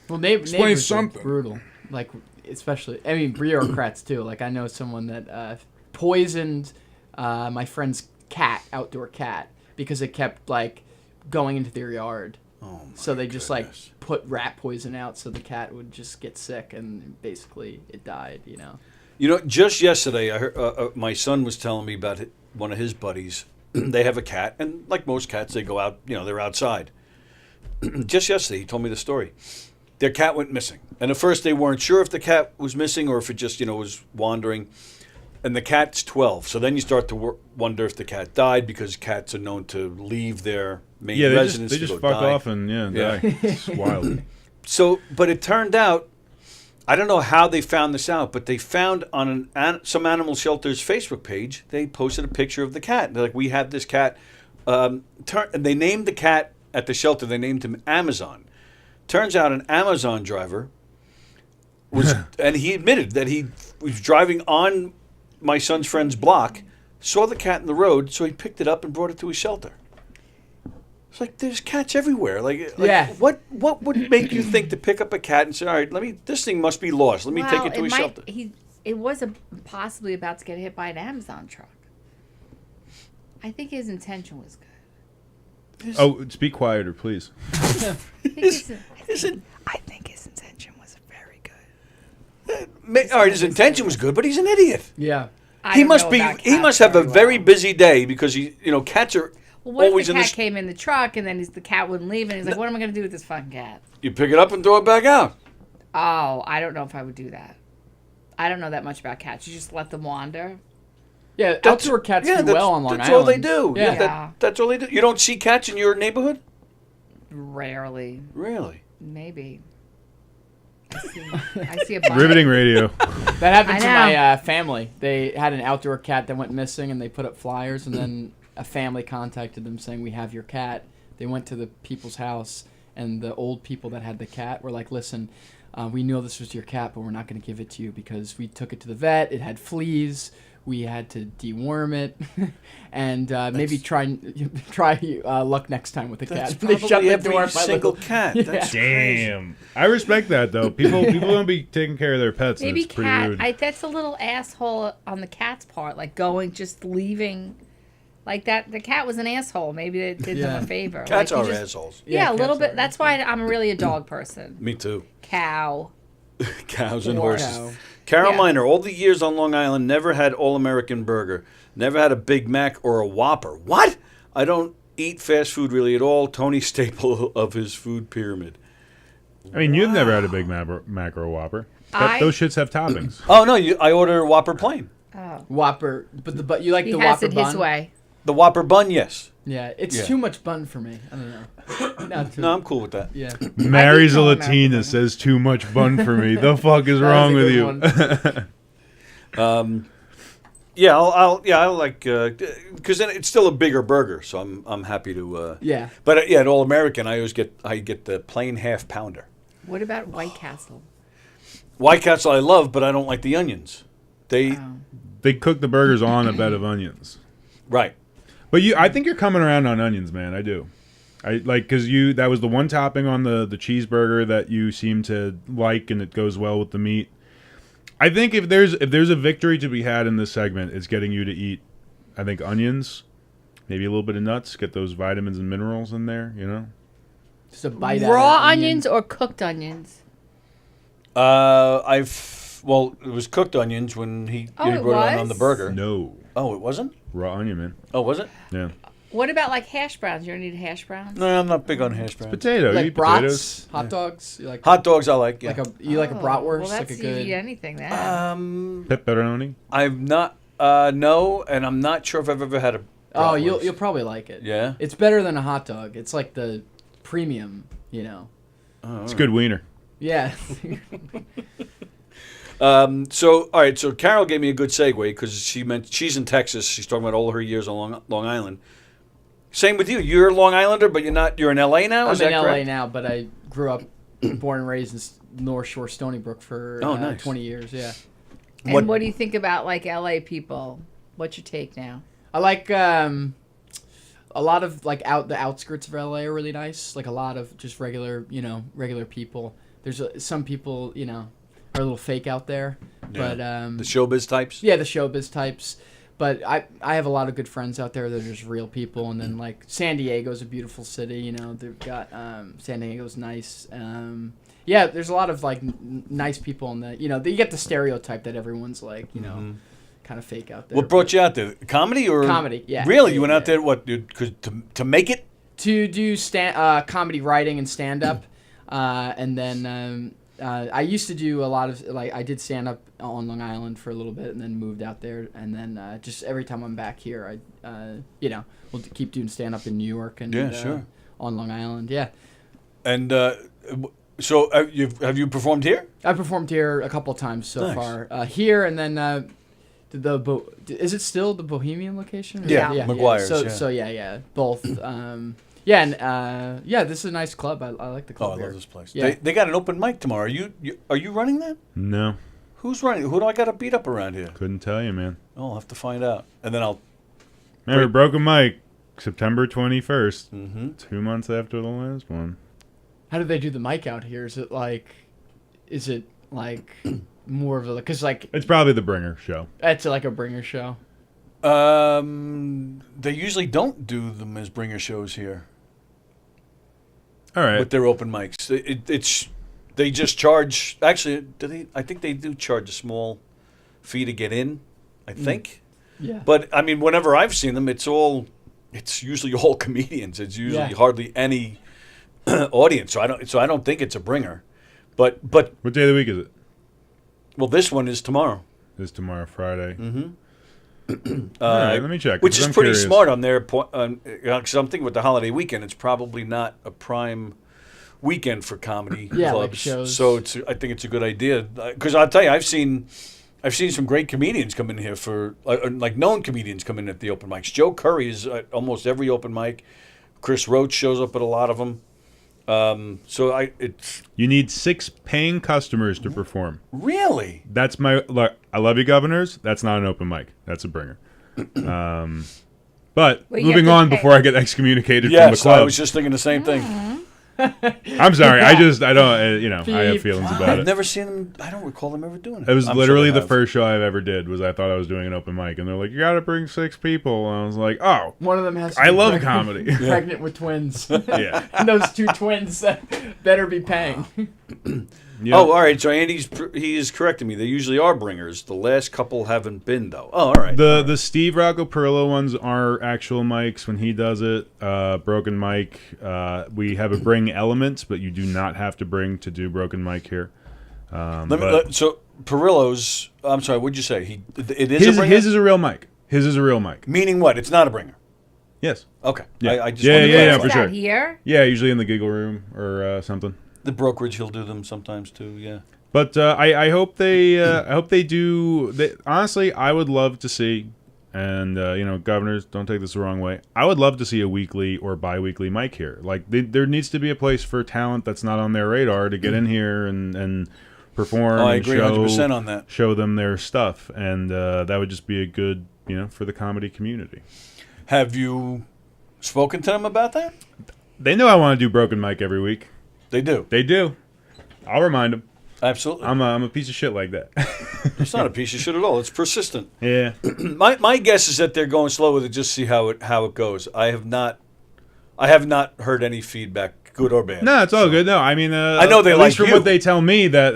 Well, Explain neighbors are something. brutal. Like, especially, I mean, bureaucrats too. Like, I know someone that poisoned my friend's cat, outdoor cat, because it kept like going into their yard. oh my So they just like goodness. put rat poison out, so the cat would just get sick, and basically it died. You know. You know, just yesterday, I heard, my son was telling me about one of his buddies. They have a cat, and like most cats, they go out. You know, they're outside. Just yesterday, he told me the story. Their cat went missing, and at first they weren't sure if the cat was missing or if it just, was wandering. And the cat's 12, so then you start to wonder if the cat died, because cats are known to leave their main residence they to just go fuck die. off and die. It's wild. So, but it turned out, I don't know how they found this out, but they found on some animal shelter's Facebook page, they posted a picture of the cat. They're like, we have this cat. And they named the cat at the shelter, they named him Amazon. Turns out an Amazon driver was, and he admitted that he was driving on my son's friend's block, saw the cat in the road, so he picked it up and brought it to his shelter. It's like, there's cats everywhere. Like Yeah. What would make you think to pick up a cat and say, all right, this thing must be lost. Let me take it to a shelter. It was possibly about to get hit by an Amazon truck. I think his intention was good. Oh, speak quieter, please. I think his intention was very good. All right, his intention was good, but he's an idiot. Yeah. I He don't must know be. about He cats must have a very well. busy day, because cats are Well, what always if the in cat this. came in the truck and then the cat wouldn't leave, and he's like, "What am I going to do with this fucking cat?" You pick it up and throw it back out. Oh, I don't know if I would do that. I don't know that much about cats. You just let them wander. Yeah, outdoor cats do well on Long That's Island. all they do. Yeah. Yeah. That's all they do. You don't see cats in your neighborhood? Rarely, Really? maybe. I see a bunch. Riveting radio. That happened I to know. my family. They had an outdoor cat that went missing, and they put up flyers, and then a family contacted them saying, "We have your cat." They went to the people's house, and the old people that had the cat were like, "Listen, we know this was your cat, but we're not going to give it to you because we took it to the vet. It had fleas. We had to deworm it, and maybe try luck next time with the That's cat." They probably shut the every door. single cat. Yeah. That's crazy. Damn. I respect that, though. People don't be taking care of their pets. and Maybe it's pretty rude. that's a little asshole on the cat's part, like just leaving, like that. The cat was an asshole. Maybe they did them a favor. Cats Like, are you just- assholes. Yeah, a little cats bit. That's why I'm really a dog person. Me too. Cow. Cows and Or- horses. Cow. Carol Yeah. Miner, all the years on Long Island, never had All-American burger. Never had a Big Mac or a Whopper. What? I don't eat fast food really at all. Tony staple of his food pyramid. I mean, you've never had a Big Mac or a Whopper. Those shits have toppings. Oh, no, I order a Whopper plain. Whopper, but you like He the has Whopper it bun? his way. The Whopper bun, yes. Yeah, it's Yeah. too much bun for me. I don't know. Not too, No, I'm cool with that. yeah. Mary's a call him Latina, American. says too much bun for me. The fuck is wrong with you? Yeah, I like because then it's still a bigger burger, so I'm happy to. Yeah. But at All American, I get the plain half pounder. What about White Castle? White Castle I love, but I don't like the onions. They They cook the burgers on a bed of onions. right. But I think you're coming around on onions, man. I do. I like because that was the one topping on the cheeseburger that you seem to like, and it goes well with the meat. I think if there's a victory to be had in this segment, it's getting you to eat, I think, onions, maybe a little bit of nuts, get those vitamins and minerals in there, you know? Just a bite out of Raw an onion. onions or cooked onions? It was cooked onions when he Oh, he it brought it on was? the burger. No. Oh, it wasn't? Raw onion, man. Oh, was it? Yeah. What about like hash browns? You don't need hash browns? No, I'm not big on hash browns. Potato. You Like eat brats, potatoes. hot dogs. You like Hot dogs I like. Yeah. like a bratwurst, Well, like that's a you good. eat anything then. Pepperoni. I've not. No, and I'm not sure if I've ever had a. Oh, bratwurst. you'll probably like it. Yeah? It's better than a hot dog. It's like the premium, you know. It's a good wiener. Yeah. So, all right. So, Carol gave me a good segue because she's in Texas. She's talking about all her years on Long Island. Same with you. You're a Long Islander, but you're not. You're in L.A. now. Is I'm that in correct? LA now, but I grew up, born and raised in North Shore, Stony Brook for nice. 20 years. Yeah. And what do you think about like LA people? What's your take now? I like a lot of like the outskirts of LA are really nice. Like a lot of just regular people. There's some people are a little fake out there, but The showbiz types. yeah, the showbiz types. But I have a lot of good friends out there that are just real people. And then like San Diego's a beautiful city. They've got San Diego's nice. Yeah, there's a lot of like nice people in the you get the stereotype that everyone's like kind of fake out there. What brought you out there? Comedy or Comedy? Yeah. Really, you went out there to make it? To do comedy writing and stand up, and then I used to do a lot of I did stand up on Long Island for a little bit, and then moved out there, and then just every time I'm back here, I we'll keep doing stand up in New York and sure. on Long Island, yeah. And so have you performed here? I performed here a couple of times so Nice. far. Here and then is it still the Bohemian location? Yeah, McGuire's, So yeah. so yeah, both. Yeah, and this is a nice club. I like the Oh, club I here. love this place. Yeah. They got an open mic tomorrow. Are you running that? No, Who's running? Who do I got to beat up around here? couldn't tell you, man. Oh, I'll have to find out. And then I'll. Remember, Broken Mike, September 21st. Mm-hmm. 2 months after the last one. How do they do the mic out here? Is it like more of a because like It's probably the Bringer show. it's like a bringer show? They usually don't do them as bringer shows here All right. with their open mics. They just charge. Actually, do they? I think they do charge a small fee to get in. I think. Yeah. But I mean, whenever I've seen them, it's usually all comedians. It's usually hardly any audience. So I don't think it's a bringer. But What day of the week is it? well, this one is tomorrow. It's tomorrow, Friday. Mm-hmm. All right, let me check. Which 'cause is I'm pretty curious. smart on their point. Because I'm thinking with the holiday weekend, it's probably not a prime weekend for comedy Yeah, like clubs. shows. So I think it's a good idea. Because I'll tell you, I've seen some great comedians come in here for like known comedians come in at the open mics. Joe Curry is at almost every open mic. Chris Roach shows up at a lot of them. You need 6 paying customers to perform. Really? That's look. I love you, governors. That's not an open mic. That's a bringer. But Well, you moving have to on pay. before I get excommunicated from the Yes, club. I was just thinking the same thing. I'm sorry. I don't. I have feelings about I've it. never seen them. I don't recall them ever doing it. It was I'm literally sure they the have. first show I ever did. Was I thought I was doing an open mic, and they're like, "You got to bring 6 people." And I was like, "Oh, One of them has. To I be love pregnant- comedy." Pregnant with twins. Yeah. And those 2 twins better be paying. Yeah. Oh, all right. So he is correcting me. They usually are bringers. The last couple haven't been though. Oh, all right. The Steve Rocco Perillo ones are actual mics when he does it. Broken mic. We have a bring element, but you do not have to bring to do broken mic here. So Perillo's. I'm sorry. What'd you say? It is a bringer. His is a real mic. His is a real mic. Meaning what? It's not a bringer. Yes. Okay. Yeah. I just Yeah, wanted to yeah, clarify. for Is sure. that here? Yeah, usually in the giggle room or something. The brokerage, he'll do them sometimes too. Yeah. But I hope they do. Honestly, I would love to see, and governors, don't take this the wrong way. I would love to see a weekly or bi-weekly mic here. Like there needs to be a place for talent that's not on their radar to get in here and perform. Oh, I and agree 100% on that. Show them their stuff, and that would just be a good for the comedy community. Have you spoken to them about that? They know I want to do broken mic every week. They do. They do. I'll remind them. Absolutely. I'm a piece of shit like that. It's not a piece of shit at all. It's persistent. Yeah. My guess is that they're going slow with it, just see how it goes. I have not heard any feedback, good or bad. No, it's all good. No, I mean, I know they at like least from you. what they tell me that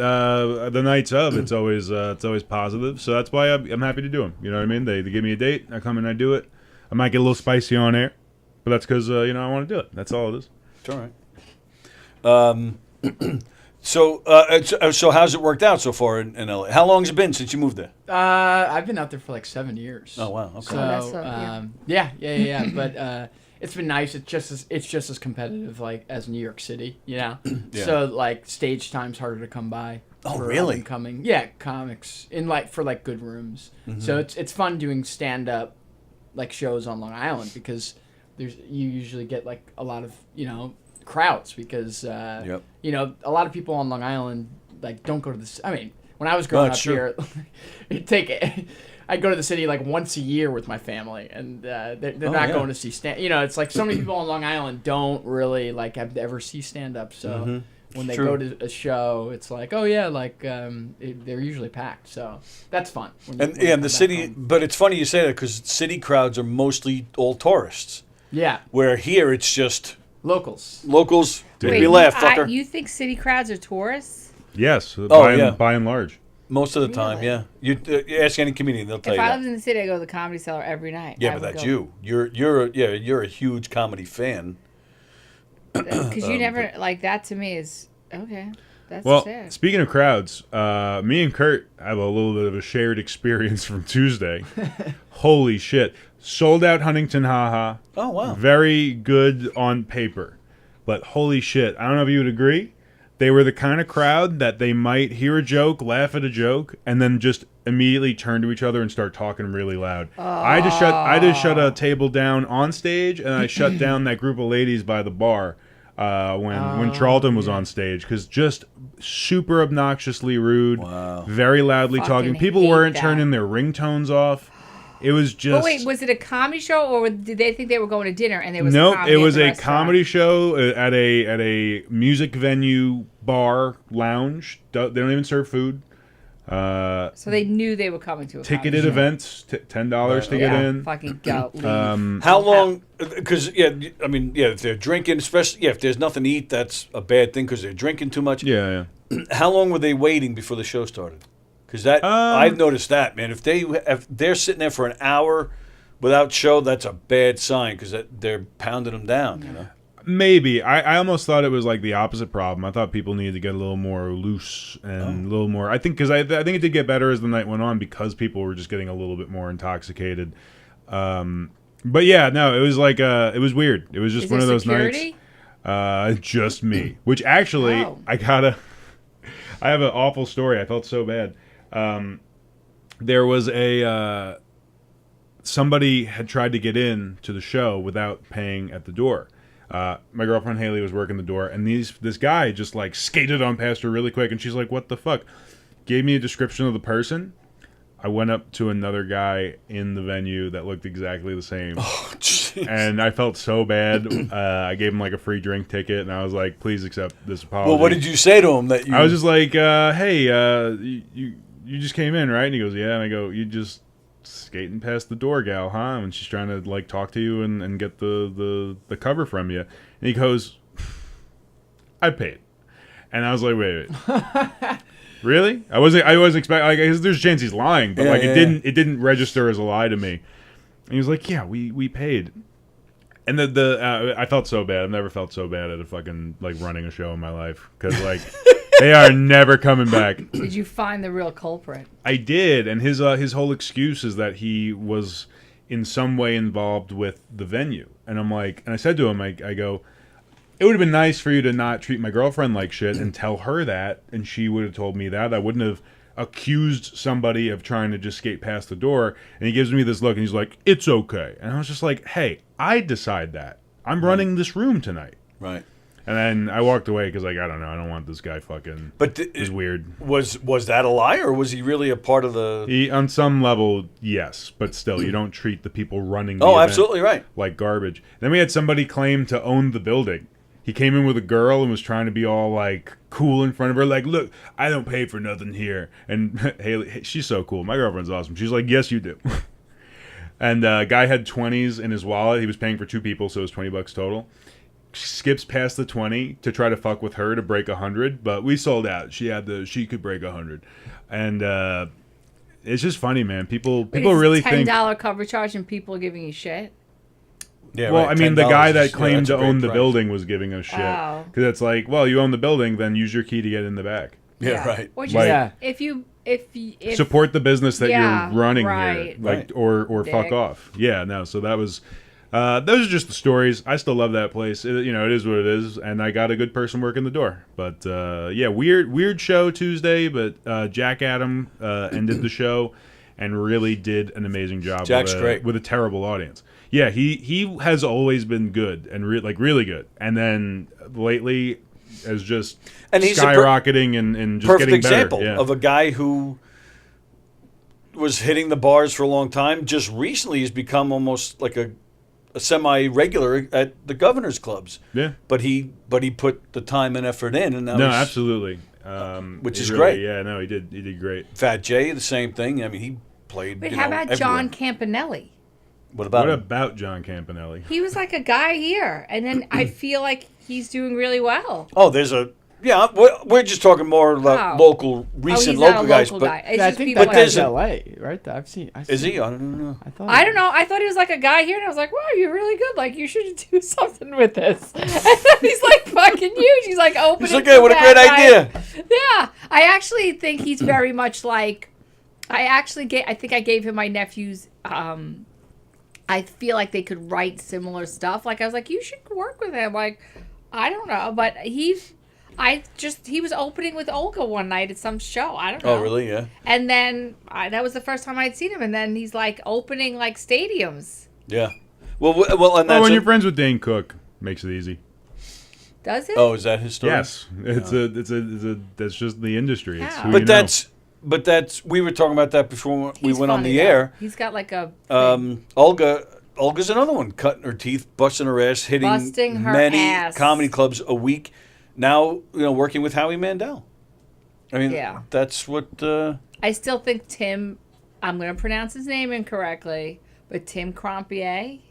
the nights of it's always positive. So that's why I'm happy to do them. You know what I mean? They give me a date, I come and I do it. I might get a little spicy on air, but that's because I want to do it. That's all it is. It's all right. So how's it worked out so far in LA? How long has it been since you moved there? I've been out there for like 7 years. Oh wow. Okay. So that's so- yeah. But it's been nice. It's just as competitive like as New York City, you know. Yeah. So like stage time's harder to come by. Oh, for really? Coming, yeah, comics for good rooms. So it's fun doing stand up like shows on Long Island because you usually get like a lot of crowds because a lot of people on Long Island like don't go to this. I mean, when I was growing up here, I'd go to the city like once a year with my family, and they're not going to see stand. It's like so many people on Long Island don't really like have to ever see stand up. So when they go to a show, it's like, oh yeah, like they're usually packed. So that's fun. And the city, but it's funny you say that because city crowds are mostly all tourists. Yeah. Where here it's just locals. Wait, we laugh, fucker. You think city crowds are tourists? Yes, by and large. Most of the time, yeah. You ask any comedian, they'll tell you. If I that. lived in the city, I go to the Comedy Cellar every night. Yeah, but that's you. You're a huge comedy fan. Because you never like that. To me is okay. That's well, sad. Speaking of crowds, me and Kurt have a little bit of a shared experience from Tuesday. Holy shit. Sold out Huntington Haha. Oh, wow. Very good on paper. But holy shit, I don't know if you would agree. They were the kind of crowd that they might hear a joke, laugh at a joke, and then just immediately turn to each other and start talking really loud. I just shut a table down on stage, and I shut down that group of ladies by the bar when Charlton was on stage, because just super obnoxiously rude, very loudly talking. People weren't turning their ringtones off. It was just. But wait, was it a comedy show, or did they think they were going to dinner and there was? Nope, comedy it was at the a restaurant? comedy show at a music venue, bar, lounge. They don't even serve food. So they knew they were coming to a ticketed comedy events, $10 to get in. Fucking go. Leave. How long? Because if they're drinking, especially if there's nothing to eat, that's a bad thing because they're drinking too much. Yeah. How long were they waiting before the show started? Because I've noticed that, man. If they're sitting there for an hour without show, that's a bad sign because they're pounding them down. Maybe. I almost thought it was like the opposite problem. I thought people needed to get a little more loose and a little more. I think because I think it did get better as the night went on because people were just getting a little bit more intoxicated. But yeah, no, it was like it was weird. It was just one of those security? nights. Just me, which actually I have an awful story. I felt so bad. There was somebody had tried to get in to the show without paying at the door. My girlfriend Haley was working the door, and this guy just like skated on past her really quick, and she's like, "What the fuck?" Gave me a description of the person. I went up to another guy in the venue that looked exactly the same. Oh, jeez. And I felt so bad. I gave him like a free drink ticket, and I was like, "Please accept this apology." Well, what did you say to him? I was just like, "Hey, you just came in, right?" And he goes, "Yeah." And I go, "You just skating past the door, gal, huh?" And she's trying to like talk to you and get the cover from you. And he goes, "I paid." And I was like, "Wait. Really?" I wasn't expecting. Like, there's a chance he's lying, but it didn't register as a lie to me. And he was like, "Yeah, we paid." And I felt so bad. I've never felt so bad at a fucking like running a show in my life because like they are never coming back. Did you find the real culprit? I did, and his whole excuse is that he was in some way involved with the venue. And I'm like, and I said to him, I go, "It would have been nice for you to not treat my girlfriend like shit and tell her that, and she would have told me that. I wouldn't have accused somebody of trying to just skate past the door." And he gives me this look, and he's like, "It's okay." And I was just like, "Hey, I decide that. I'm running this room tonight." Right. And then I walked away because, like, I don't know. I don't want this guy fucking. But it's weird. Was that a lie, or was he really a part of the? He, on some level, yes, but still, you don't treat the people running the event absolutely right, like garbage. Then we had somebody claim to own the building. He came in with a girl and was trying to be all like cool in front of her, like, "Look, I don't pay for nothing here." And Haley, she's so cool. My girlfriend's awesome. She's like, "Yes, you do." And guy had 20s in his wallet. He was paying for two people, so it was $20 total. Skips past the 20 to try to fuck with her to break 100, but we sold out. She could break 100, and it's just funny, man. People really think $10 cover charge and people are giving you shit. Yeah, well, right. I mean, the guy that is, claimed to own the price. building was giving us shit because it's like, well, you own the building, then use your key to get in the back. Yeah, right. Or just Like, if support the business that Yeah, you're running right. here, like or fuck off. Yeah, no. So that was those are just the stories. I still love that place. It is what it is, and I got a good person working the door. But weird show Tuesday, but Jack Adam ended the show and really did an amazing job. Jack's great with a terrible audience. Yeah, he has always been good and really good, and then lately is just he's skyrocketing and just perfect getting better. example of a guy who was hitting the bars for a long time. Just recently, has become almost like a semi-regular at the governor's clubs. Yeah, but he put the time and effort in, and now absolutely, which is really, great. Yeah, no, he did great. Fat Jay, the same thing. I mean, he played. Wait, how about everywhere. John Campanelli? What about John Campanelli? He was like a guy here, and then I feel like he's doing really well. Oh, there's a we're just talking more local, recent he's local not a guys. local But guy. It's I just think people that like guy's L.A., right? I've seen. Is he? I don't know. I don't know. I thought he was like a guy here, and I was like, "Wow, you're really good. Like, you should do something with this." And then he's like fucking huge. He's like opening. He's like, "Hey, what a great idea!" Yeah, I actually think he's very much like. I think I gave him my nephew's. I feel like they could write similar stuff. Like I was like, you should work with him. Like, I don't know, but he was opening with Olga one night at some show. I don't know. Oh, really? Yeah. And then that was the first time I'd seen him. And then he's like opening like stadiums. Yeah. Well, and that's when you're friends with Dane Cook, makes it easy. Does it? Oh, is that his story? Yes, it's that's just the industry. It's who but you that's. Know. But that's we were talking about that before we went on the air. He's got like a Olga's another one, cutting her teeth, busting her ass, hitting her many ass. comedy clubs a week. Now, working with Howie Mandel. I mean, that's what I still think Tim, I'm going to pronounce his name incorrectly, but Tim Crompier,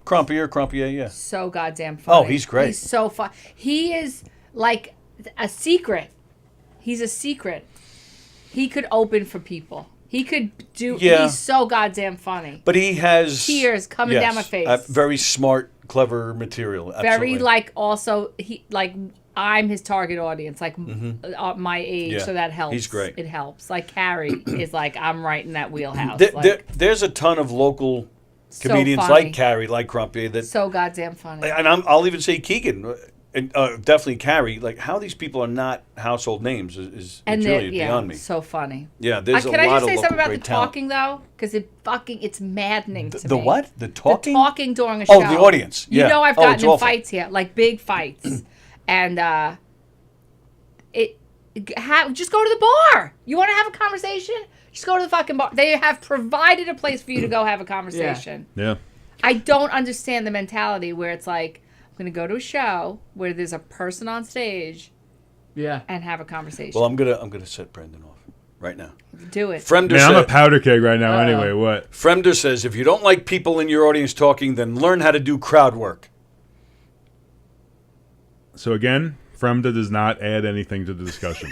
yeah. So goddamn funny. Oh, he's great. He's so fun. He is like a secret. He's a secret. He could open for people. He could do. Yeah. He's so goddamn funny. But he has tears coming down my face. Very smart, clever material. Absolutely. Very also I'm his target audience, my age, so that helps. He's great. It helps. Like Carrie is like I'm right in that wheelhouse. There's a ton of local comedians like Carrie, like Crumpy, that so goddamn funny. And I'll even say Keegan. And definitely Carrie, like how these people are not household names is really beyond me. So funny. Yeah, there's a lot of Can I just say local something about the great talent. talking though? Because it's maddening to me. The what? The talking? The talking during a show. Oh, the audience. Yeah. You know I've gotten in awful. fights here, like big fights, and just go to the bar. You want to have a conversation? Just go to the fucking bar. They have provided a place for you to go have a conversation. Yeah. I don't understand the mentality where it's like, I'm going to go to a show where there's a person on stage and have a conversation. Well, I'm gonna set Brendan off right now. Do it. Fremder I'm a powder keg right now anyway. What? Fremder says, if you don't like people in your audience talking, then learn how to do crowd work. So again, Fremda does not add anything to the discussion.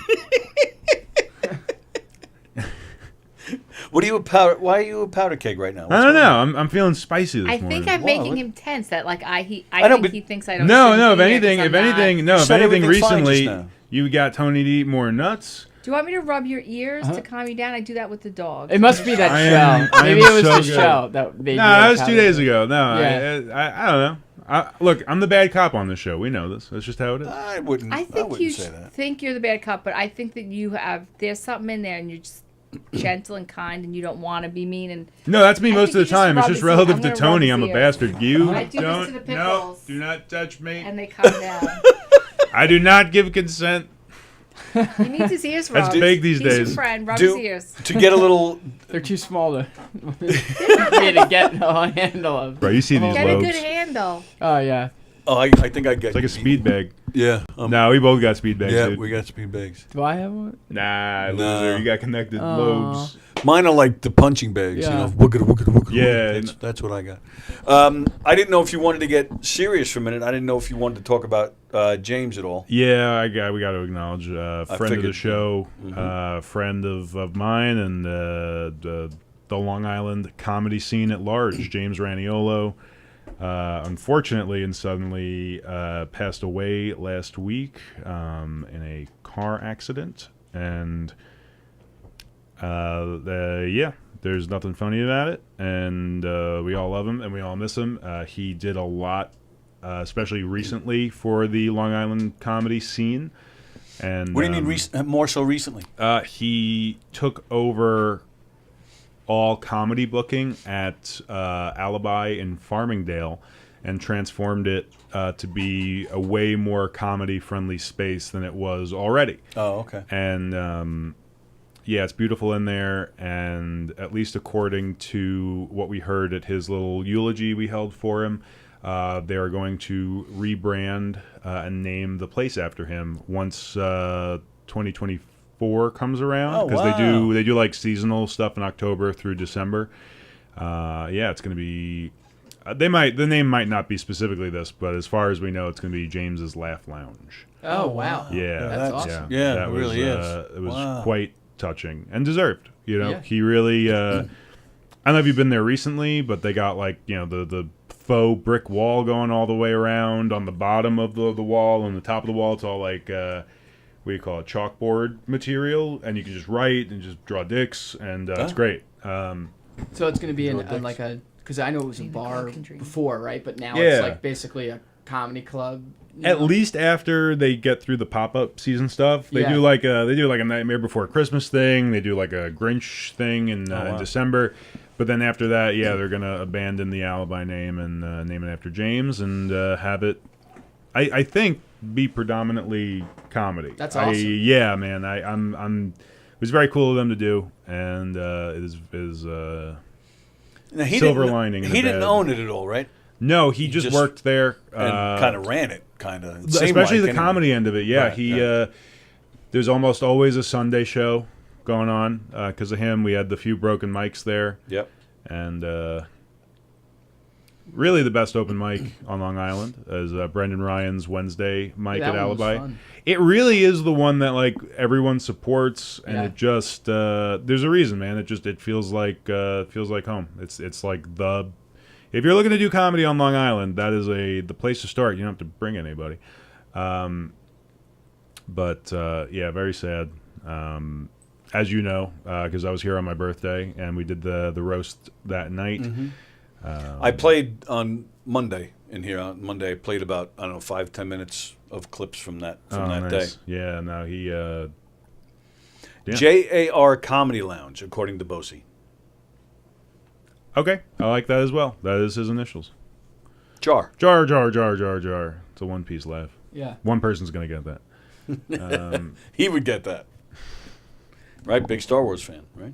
Why are you a powder keg right now? I don't know. I'm feeling spicy this morning. I think I'm making him tense. That I think he thinks I don't. No. If anything, everything recently you got Tony to eat more nuts. Do you want me to rub your ears to calm you down? I do that with the dog. It must be that show. Maybe it was the show that they. No, that was 2 days ago. No, I don't know. Look, I'm the bad cop on this show. We know this. That's just how it is. I wouldn't say that. Think you're the bad cop, but I think that there's something in there, and you're just gentle and kind, and you don't want to be mean. And no, that's me most of the time. It's just relative to Tony. I'm a bastard. You I do this to the pickles, do not touch me. And they come down. I do not give consent. He needs his ears rubbed. That's big these days. He's your friend. Rub his ears. To get a little... They're too small to get a handle of. Bro, you see these Get lobes. a good handle. Oh, yeah. Oh, I think I get It's like a speed bag. Yeah. No, we both got speed bags, Yeah, dude. we got speed bags. Do I have one? Nah, loser. You got connected lobes. Mine are like the punching bags, Yeah. Woogada. Yeah. That's what I got. I didn't know if you wanted to get serious for a minute. I didn't know if you wanted to talk about James at all. Yeah, we got to acknowledge friend of the figured. show, friend of mine, and the Long Island comedy scene at large, James Raniolo. Unfortunately and suddenly passed away last week in a car accident, and Yeah, there's nothing funny about it, and we all love him and we all miss him. He did a lot, especially recently, for the Long Island comedy scene. And What do you mean more so recently? He took over all comedy booking at Alibi in Farmingdale and transformed it to be a way more comedy-friendly space than it was already. Oh, okay. And yeah, it's beautiful in there, and at least according to what we heard at his little eulogy we held for him, they are going to rebrand and name the place after him once 2024 comes around, because they do like seasonal stuff in October through December. Yeah, it's going to be. The name might not be specifically this, but as far as we know, it's going to be James's Laugh Lounge. Oh wow! Yeah, that's awesome. Yeah, that it really is. It was quite touching and deserved. You know, Yeah. he really. I don't know if you've been there recently, but they got like the faux brick wall going all the way around. On the bottom of the wall and the top of the wall, it's all like what do you call it, chalkboard material, and you can just write and just draw dicks, and it's great. So it's going to be like a, because I know it was a bar before, right? But now Yeah. it's like basically a comedy club. At least after they get through the pop-up season stuff, they do like a Nightmare Before Christmas thing. They do like a Grinch thing in December. But then after that, yeah, they're gonna abandon the Alibi name and name it after James and have it, I think, be predominantly comedy. That's awesome. Yeah, man. It was very cool of them to do, and it is Now, silver lining. He didn't own it at all, right? No, he just worked there and kind of ran it, kind of. Especially the comedy end of it. Yeah, Right, there's almost always a Sunday show going on because of him. We had the few broken mics there. Yep. And really the best open mic on Long Island is Brendan Ryan's Wednesday mic at Alibi. It really is the one that like everyone supports, and it just there's a reason, man. It feels like home. It's like the. If you're looking to do comedy on Long Island, that is the place to start. You don't have to bring anybody. But yeah, very sad. As you know, because I was here on my birthday, and we did the roast that night. Mm-hmm. I played on Monday in here. On Monday, I played about 5-10 minutes of clips from that nice. day. Yeah, no, he. Yeah. JAR Comedy Lounge, according to Bosie. Okay, I like that as well. That is his initials. Jar. Jar. It's a one-piece laugh. Yeah. One person's gonna get that. He would get that. Right? Big Star Wars fan, right?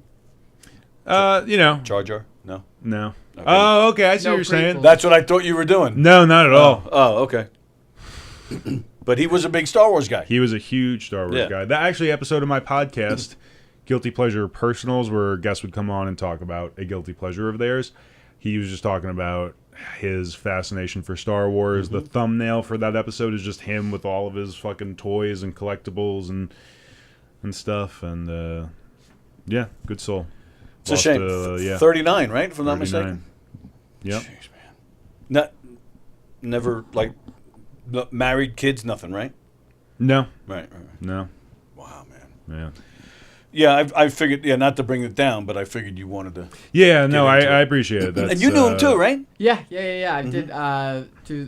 Jar Jar? No? No. Okay. Oh, okay, I see what you're saying. That's what I thought you were doing. No, not at all. Oh, okay. But he was a big Star Wars guy. He was a huge Star Wars guy. That actually episode of my podcast, Guilty Pleasure Personals, where guests would come on and talk about a guilty pleasure of theirs. He was just talking about his fascination for Star Wars. Mm-hmm. The thumbnail for that episode is just him with all of his fucking toys and collectibles and stuff. And yeah, good soul. It's a shame. 39, right? If I'm not 39. mistaken. Yep. Jeez, man. Never married, kids, nothing, right? No. Right. No. Wow, man. Yeah. Yeah, I figured. Yeah, not to bring it down, but I figured you wanted to. Yeah, no, I appreciate it. That's, and you knew him too, right? Yeah. I did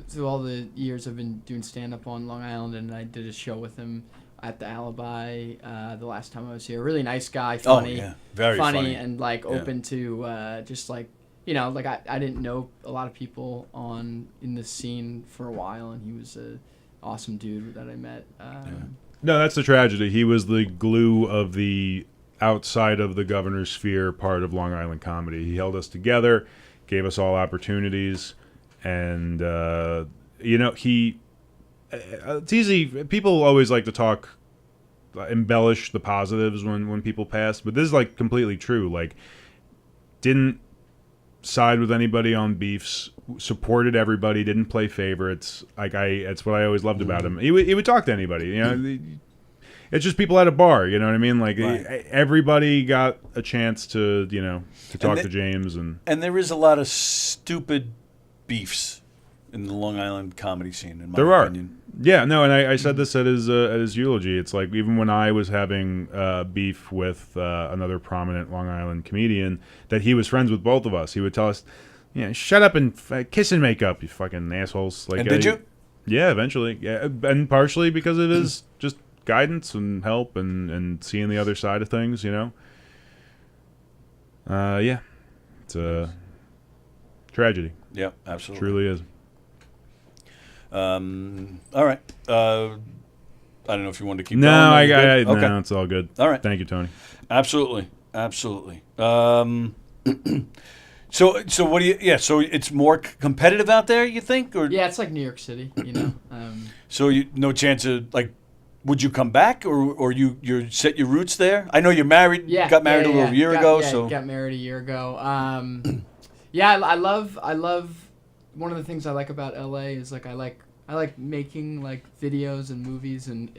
through all the years I've been doing stand up on Long Island, and I did a show with him at the Alibi the last time I was here. Really nice guy, funny, very funny, and like open to just like like I didn't know a lot of people in this scene for a while, and he was a awesome dude that I met. No, that's the tragedy. He was the glue of the outside of the governor's sphere part of Long Island comedy. He held us together, gave us all opportunities, and it's easy. People always like to embellish the positives when people pass, but this is like completely true. Like, didn't side with anybody on beefs, supported everybody, didn't play favorites. That's what I always loved about him. He would talk to anybody. It's just people at a bar. You know what I mean? Like everybody got a chance to talk to James, and there is a lot of stupid beefs in the Long Island comedy scene, in my There are. opinion. Yeah, no, and I said this at his eulogy. It's like even when I was having beef with another prominent Long Island comedian, that he was friends with both of us. He would tell us, shut up and kiss and make up, you fucking assholes. Like, And did you? Yeah, eventually. Yeah, and partially because it is just guidance and help and seeing the other side of things, Yeah, it's a tragedy. Yeah, absolutely. Truly is. All right. I don't know if you wanted to keep No, going. Okay. no, it's all good. All right. Thank you, Tony. Absolutely. So what do you? Yeah. So it's more competitive out there, you think, or Yeah, it's like New York City, so you no chance of like. Would you come back, or you set your roots there? I know you're married. Yeah, Got married a little year ago. So got married a year ago. Yeah, I love. One of the things I like about LA is like I like making like videos and movies, and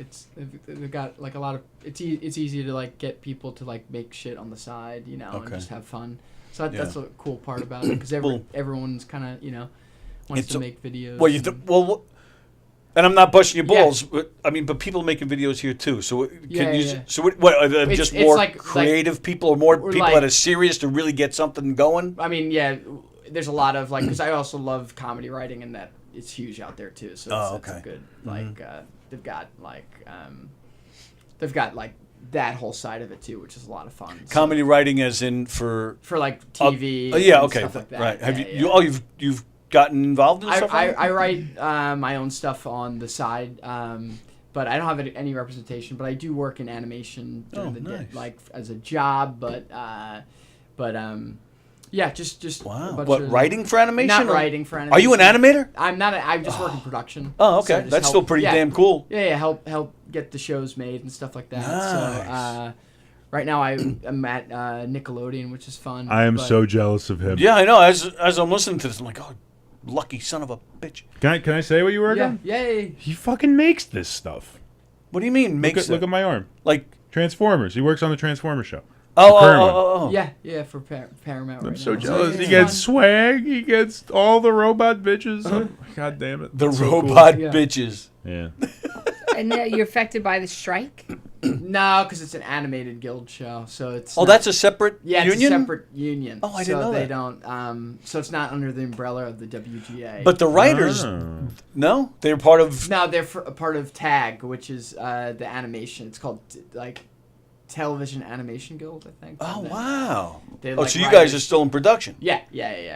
they've got like a lot of it's easy to like get people to like make shit on the side, and just have fun. So that's a cool part about it because everyone's kind of wants to make videos. And I'm not busting your balls, but people are making videos here too. So So what are there just more like, creative people, or more people like, that are serious to really get something going? I mean, yeah, there's a lot of like because I also love comedy writing, and that it's huge out there too. So it's good. Like they've got that whole side of it too, which is a lot of fun. Comedy writing, as in for like TV. Stuff like that. Right. Have you've gotten involved in stuff? I write my own stuff on the side, but I don't have any representation. But I do work in animation during the day, like as a job. But yeah, just wow. What, writing for animation? Not writing for animation. Are you an animator? I'm not. I just work in production. Oh, okay. So that's still pretty damn cool. Yeah, help get the shows made and stuff like that. Nice. So right now I'm at Nickelodeon, which is fun. I am so jealous of him. Yeah, I know. As I'm listening to this, I'm like, oh, lucky son of a bitch. Can I say what you work on? Yay. He fucking makes this stuff. What do you mean makes Look at my arm. Like Transformers. He works on the Transformers show. Oh. Yeah, for Paramount. I'm so now. jealous. He gets swag. He gets all the robot bitches. God damn it. The That's so robot cool. bitches. Yeah. And you're affected by the strike? No, because it's an animated guild show, so it's. That's a separate union? It's a separate union. Oh, I didn't know that. So they don't. So it's not under the umbrella of the WGA. But the writers, no, they're part of. No, they're a part of TAG, which is the animation. It's called Television Animation Guild, I think. Oh wow! So you guys are still in production? Yeah.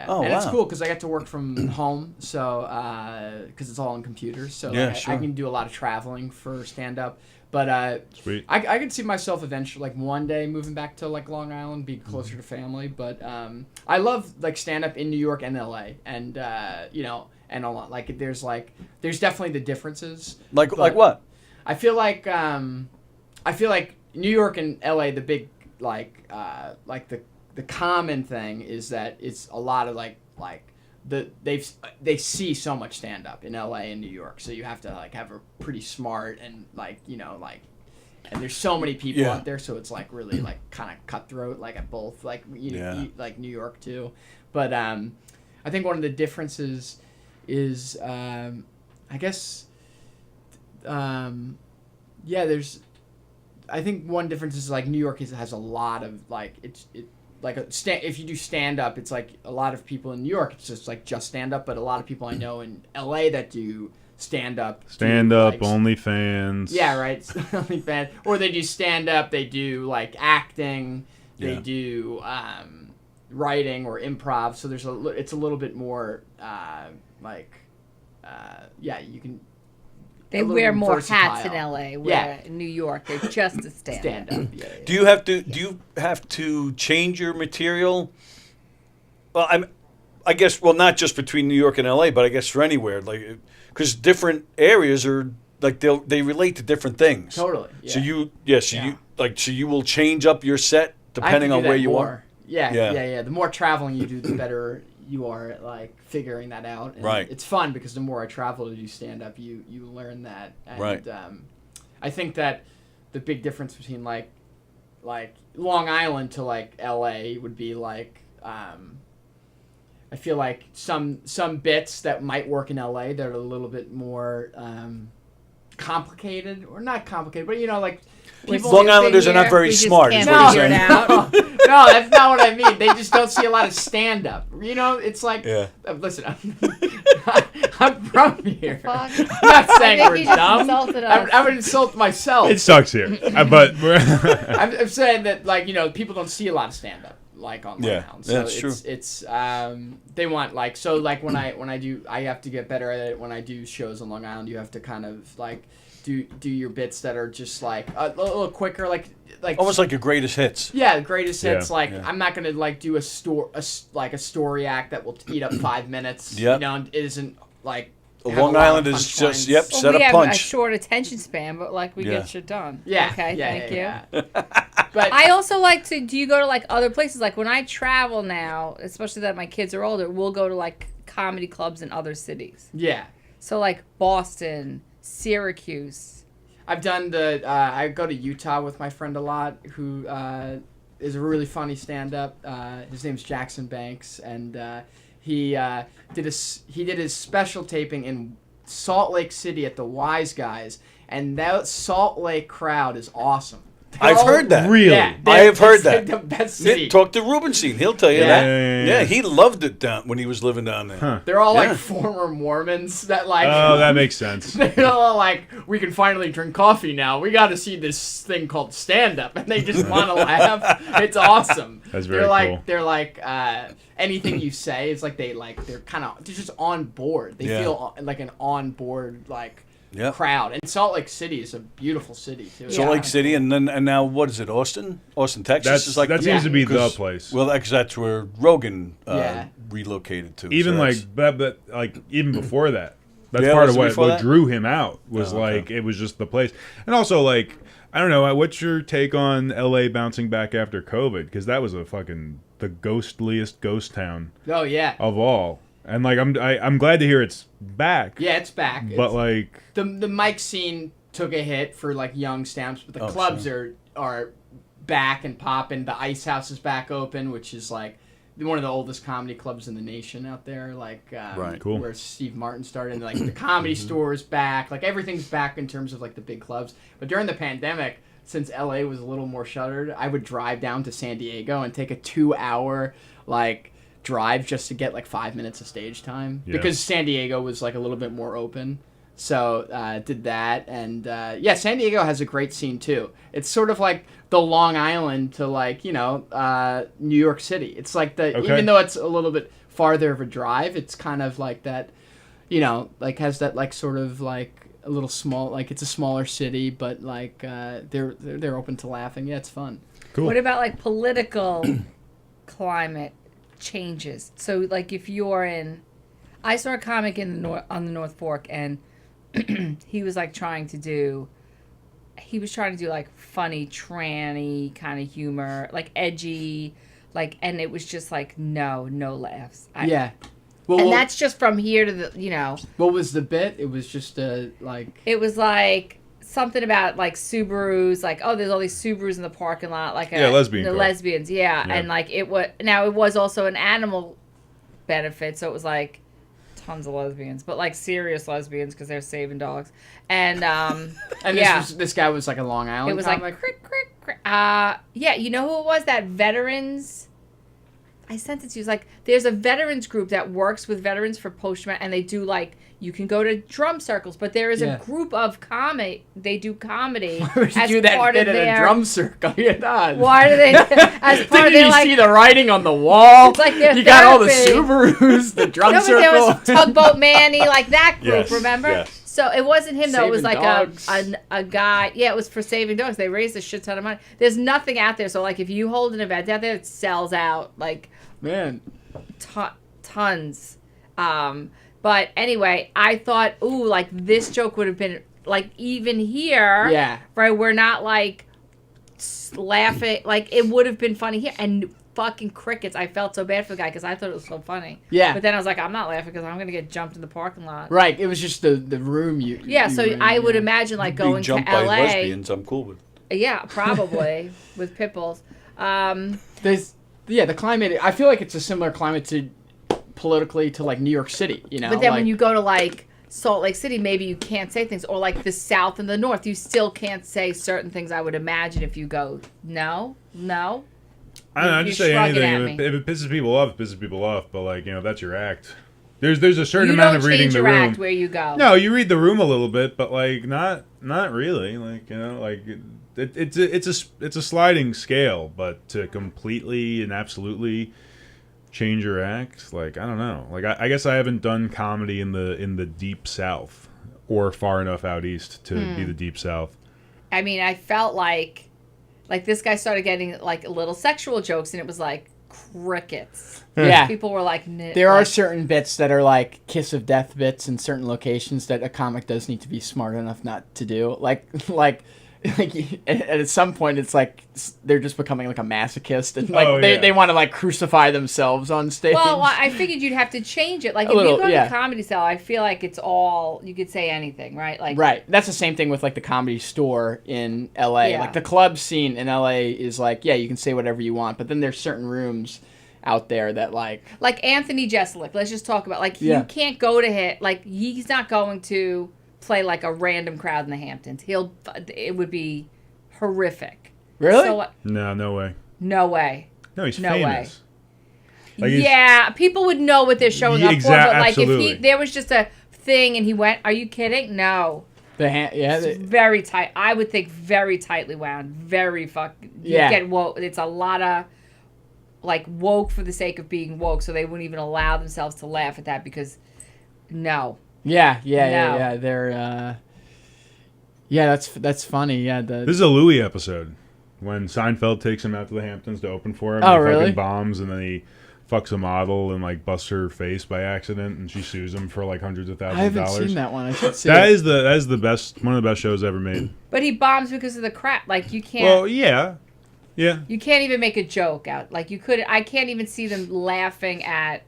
Oh, and wow. it's cool because I get to work from home, so because it's all on computers, so I can do a lot of traveling for stand up. But Sweet. I could see myself eventually, like one day, moving back to like Long Island, be closer to family. But I love like stand up in New York and LA, and and a lot like there's definitely the differences. Like what? I feel like New York and LA, the big the common thing is that it's a lot of they see so much stand up in LA and New York, so you have to like have a pretty smart and and there's so many people out there, so it's like really like kind of cutthroat like at both like like New York too. But I think one of the differences is I guess there's. I think one difference is like New York has a lot of like if you do stand up, it's like a lot of people in New York it's just stand up, but a lot of people I know in LA that do stand up, OnlyFans. Yeah, right. OnlyFans, or they do stand up, they do like acting, they do writing or improv. So it's a little bit more you can. They wear more hats in LA. Where in New York, they're just a stand up. Do you have to change your material? Well, I guess not just between New York and LA, but I guess for anywhere, like because different areas are like they relate to different things. Totally. Yeah. So you will change up your set depending on where you are. Yeah. The more traveling you do, the better you are at like figuring that out. And right. It's fun because the more I travel to do stand up, you learn that. And, right. I think that the big difference between like Long Island to like LA would be like I feel like some bits that might work in LA that are a little bit more complicated, or not complicated, but like people. Long Islanders are not very smart. Is what you're saying. No, that's not what I mean. They just don't see a lot of stand up. It's like, listen, I'm from here. Fuck. I'm not saying we're dumb. Insulted us. I would insult myself. It sucks here, but I'm saying that people don't see a lot of stand up on Long Island. So that's true. It's they want when I have to get better at it when I do shows on Long Island. You have to kind of do your bits that are just a little quicker, like almost like your greatest hits. Yeah, greatest hits. Yeah. I'm not gonna do a story act that will eat up 5 minutes. Yep. And it isn't Long Island is just set we a have punch. a short attention span, but we get shit done. Yeah. Okay. Thank you. Yeah. But I also like to. Do you go to other places? When I travel now, especially that my kids are older, we'll go to comedy clubs in other cities. yeah. So Boston, Syracuse. I've done I go to Utah with my friend a lot, who is a really funny stand-up. His name's Jackson Banks, and he did his special taping in Salt Lake City at the Wise Guys, and that Salt Lake crowd is awesome. I've heard that. Really? Yeah, I have heard that. The best city. Talk to Rubenstein. He'll tell you Yeah. that. Yeah. He loved it when he was living down there. Huh. They're all Yeah. former Mormons that oh, that makes sense. they're all we can finally drink coffee now. We got to see this thing called stand-up, and they just want to laugh. It's awesome. That's very cool. They're anything you say is they're just on board. They feel like an on board crowd. And Salt Lake City is a beautiful city too. Salt Lake City, and now what is it? Austin, Texas is that seems to be the place. Well, because that's where Rogan Yeah. relocated to. Even so but even before that, that's Yeah, part was of it before what that? drew him out. Was okay. it was just the place, and also I don't know. What's your take on LA bouncing back after COVID? Because that was the ghostliest ghost town Oh yeah. of all. And I'm glad to hear it's back. Yeah, it's back. But the mic scene took a hit for young stamps, but the clubs are back and popping. The Ice House is back open, which is one of the oldest comedy clubs in the nation out there. Right. Cool. Where Steve Martin started. And, the Comedy Store is back. Everything's back in terms of the big clubs. But during the pandemic, since LA was a little more shuttered, I would drive down to San Diego and take a 2-hour drive just to get 5 minutes of stage time because San Diego was a little bit more open. So did that, and San Diego has a great scene too. It's sort of the Long Island to New York City. It's even though it's a little bit farther of a drive, it's kind of that, has that sort of a little small, it's a smaller city, but they're open to laughing. Yeah, it's fun. Cool. What about political climate changes? So if you're in, I saw a comic on the North Fork, and he was trying to do funny tranny kind of humor, edgy, and it was just no laughs. Yeah. And that's just from here to the What was the bit? It was just it was something about Subarus, there's all these Subarus in the parking lot, lesbian the car. lesbians, and it was also an animal benefit, so it was tons of lesbians, but serious lesbians because they're saving dogs, and this guy was a Long Island. It was comic? crick crick crick. You know who it was? That veterans. I sent it to you. It's there's a veterans group that works with veterans for post-traumatic, and they do you can go to drum circles, but there is a group of comedy. They do comedy Why would you as do that part bit of at their a drum circle? You're not. Why do they? As part of Didn't their you see the writing on the wall? It's their you got all the therapy. Subarus, the drum No, but circle. there was Tugboat Manny, that group. Yes, Remember? yes. So it wasn't him though. It was Saving dogs. a guy. Yeah, it was for saving dogs. They raised a shit ton of money. There's nothing out there. So if you hold an event out there, it sells out Man. tons. But anyway, I thought, this joke would have been even here. Yeah. Right, we're not laughing. It would have been funny here, and fucking crickets. I felt so bad for the guy because I thought it was so funny. Yeah. But then I was I'm not laughing because I'm gonna get jumped in the parking lot. Right. It was just the room you. Yeah. you so were in, I would yeah. imagine Being going to jumped by LA. lesbians, I'm cool with. Yeah, probably with pit bulls. The climate. I feel like it's a similar climate to politically to like New York City, you know. But then like, when you go to like Salt Lake City, maybe you can't say things, or like the South and the North, you still can't say certain things. I would imagine if you go, no. I don't know. I just say anything. If it pisses people off, it pisses people off. But like, you know, that's your act. There's a certain amount of reading the room. You don't change your act where you go. No, you read the room a little bit, but like not really. Like, you know, like it's a sliding scale, but to completely and absolutely change your act, like I don't know. Like I guess I haven't done comedy in the deep South or far enough out east to be the deep South. I mean, I felt like this guy started getting like little sexual jokes, and it was like crickets. Yeah, people were like, there are certain bits that are like kiss of death bits in certain locations that a comic does need to be smart enough not to do. Like at some point, it's like they're just becoming like a masochist, and like they want to like crucify themselves on stage. Well, I figured you'd have to change it. Like if you go to Comedy Cell, I feel like it's all you could say anything, right? Like right. That's the same thing with like the Comedy Store in L.A. Yeah. Like the club scene in L.A. is like, yeah, you can say whatever you want, but then there's certain rooms out there that like Anthony Jeselnik. Let's just talk about you can't go to him. Like he's not going to play like a random crowd in the Hamptons. It would be horrific. Really? So, No way. No way. No, he's no famous. Way. Like people would know what they're showing up for. But like if there was just a thing and he went, are you kidding? No. It's very tight. I would think very tightly wound. Very fucking. Get woke. It's a lot of like woke for the sake of being woke, so they wouldn't even allow themselves to laugh at that because no. Yeah. They're that's funny. Yeah, this is a Louis episode when Seinfeld takes him out to the Hamptons to open for him. Oh, and he really? fucking bombs, and then he fucks a model and like busts her face by accident, and she sues him for like hundreds of thousands of dollars. I haven't seen that one. I should see. That is the best, one of the best shows ever made. But he bombs because of the crap. Like you can't. Well, yeah. You can't even make a joke out. Like you could. I can't even see them laughing at.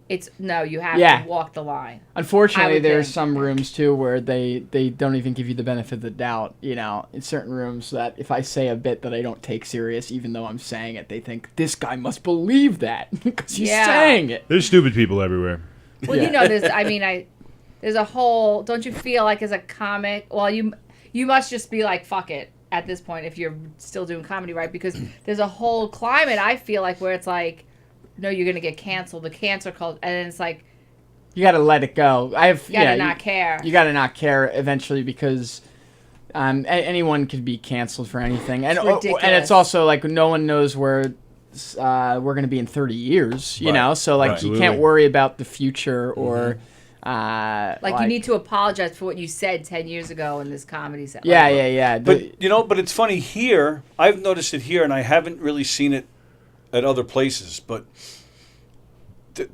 You have to walk the line. Unfortunately, there's some rooms too where they don't even give you the benefit of the doubt. You know, in certain rooms that if I say a bit that I don't take serious, even though I'm saying it, they think this guy must believe that because he's saying it. There's stupid people everywhere. Well, you know, there's a whole. Don't you feel like as a comic? Well, you must just be like fuck it at this point if you're still doing comedy, right? Because there's a whole climate I feel like where it's like. No, you're gonna get canceled. The cancel culture, and then it's like you gotta let it go. You gotta not care. You gotta not care eventually because anyone could be canceled for anything, and it's also like no one knows where we're gonna be in 30 years. You know, so like you can't worry about the future or. You need to apologize for what you said 10 years ago in this comedy set. Yeah. But it's funny here. I've noticed it here, and I haven't really seen it at other places, but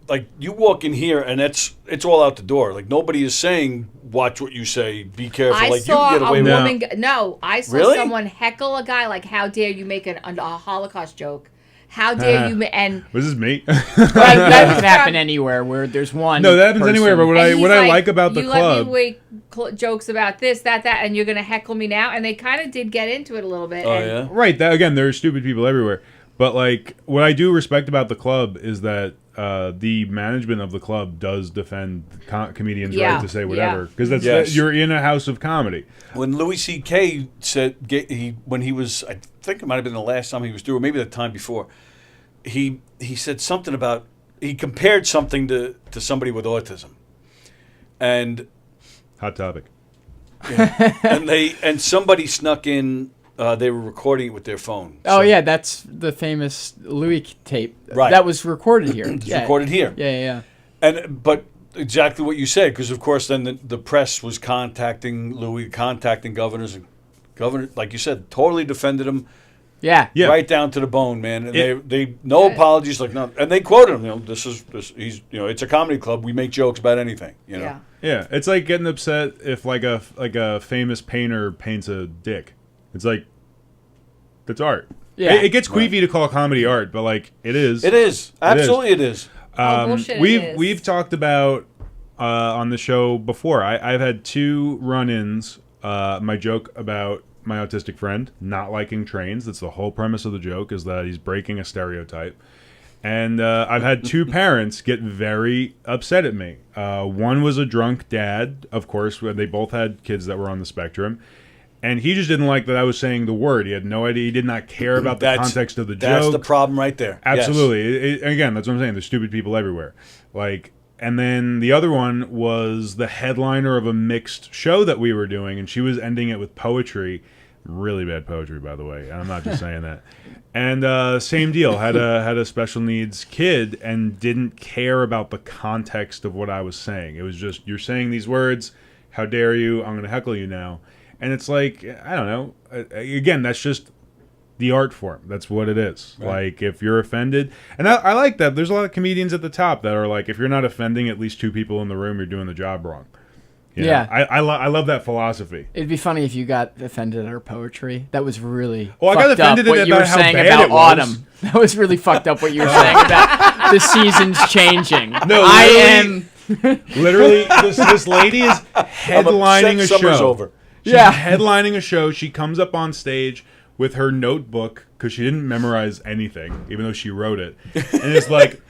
like you walk in here and it's all out the door. Like nobody is saying watch what you say, be careful. I like saw you can get away with I saw someone heckle a guy like, how dare you make a Holocaust joke. How dare you? And was this me? that can happen anywhere where there's one. No, that happens anywhere. But what I like about the club, you let me make jokes about this, that, and you're gonna heckle me now. And they kind of did get into it a little bit. Right. That again, there are stupid people everywhere. But like, what I do respect about the club is that the management of the club does defend comedians' right to say whatever because you're in a house of comedy. When Louis C.K. said when he was, I think it might have been the last time he was through, or maybe the time before, he said something about he compared something to somebody with autism, and hot topic. Yeah, and somebody snuck in. They were recording it with their phone. Oh, yeah, that's the famous Louis tape. Right. That was recorded here. It's recorded here. Yeah. But exactly what you said, because, of course, then the press was contacting Louis, contacting governors. And governor, like you said, totally defended him. Yeah. Right down to the bone, man. And they no apologies, like no. And they quoted him. You know, he's it's a comedy club. We make jokes about anything. You know. Yeah. It's like getting upset if like a famous painter paints a dick. It's like, that's art. Yeah. It gets queefy to call comedy art, but like, it is. It is. Absolutely it is. We've talked about on the show before. I've had 2 run-ins. My joke about my autistic friend not liking trains. That's the whole premise of the joke, is that he's breaking a stereotype. And I've had two parents get very upset at me. One was a drunk dad, of course. They both had kids that were on the spectrum. And he just didn't like that I was saying the word. He had no idea. He did not care about the context of the joke. That's the problem right there. Absolutely. Yes. Again, that's what I'm saying. There's stupid people everywhere. Like, and then the other one was the headliner of a mixed show that we were doing, and she was ending it with poetry. Really bad poetry, by the way. I'm not just saying that. And same deal. Had a special needs kid and didn't care about the context of what I was saying. It was just, you're saying these words. How dare you? I'm going to heckle you now. And it's like, I don't know. Again, that's just the art form. That's what it is. Right. Like, if you're offended, and I like that. There's a lot of comedians at the top that are like, if you're not offending at least two people in the room, you're doing the job wrong. You know? I love that philosophy. It'd be funny if you got offended at her poetry. That was really I got offended what you were saying about autumn. That was really fucked up what you were saying about the seasons changing. No, I am literally this lady is headlining a show. Over. She's headlining a show. She comes up on stage with her notebook because she didn't memorize anything, even though she wrote it, and it's like,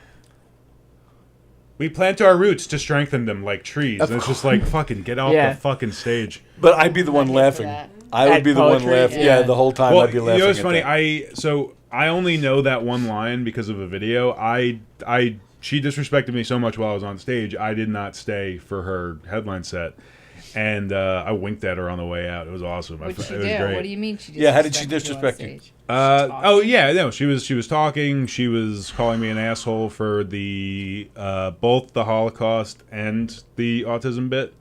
we plant our roots to strengthen them like trees. And it's just like, fucking get off the fucking stage. But I'd be the one laughing. I would be the one laughing. Yeah, the whole time I'd be laughing. You know what's funny? I only know that one line because of a video. She disrespected me so much while I was on stage. I did not stay for her headline set. And I winked at her on the way out. It was awesome. What did she do? What do you mean she how did she disrespect you? She was talking. She was calling me an asshole for the both the Holocaust and the autism bit.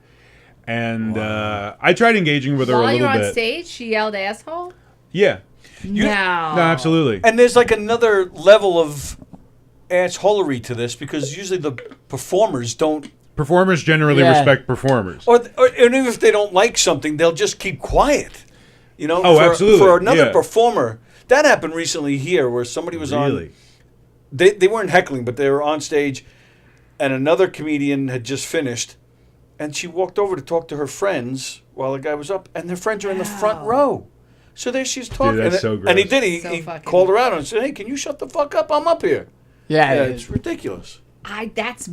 And I tried engaging with her a little bit. While you're on stage, she yelled asshole? Yeah. No, absolutely. And there's like another level of assholery to this, because usually the performers don't. Performers generally respect performers. Or even if they don't like something, they'll just keep quiet. You know? Absolutely. For another performer. That happened recently here where somebody was on. They weren't heckling, but they were on stage, and another comedian had just finished, and she walked over to talk to her friends while the guy was up, and their friends are in the front row. So there she's talking. Dude, that's so gross. And he did. He called her out and said, "Hey, can you shut the fuck up? I'm up here." Yeah, it's ridiculous. That's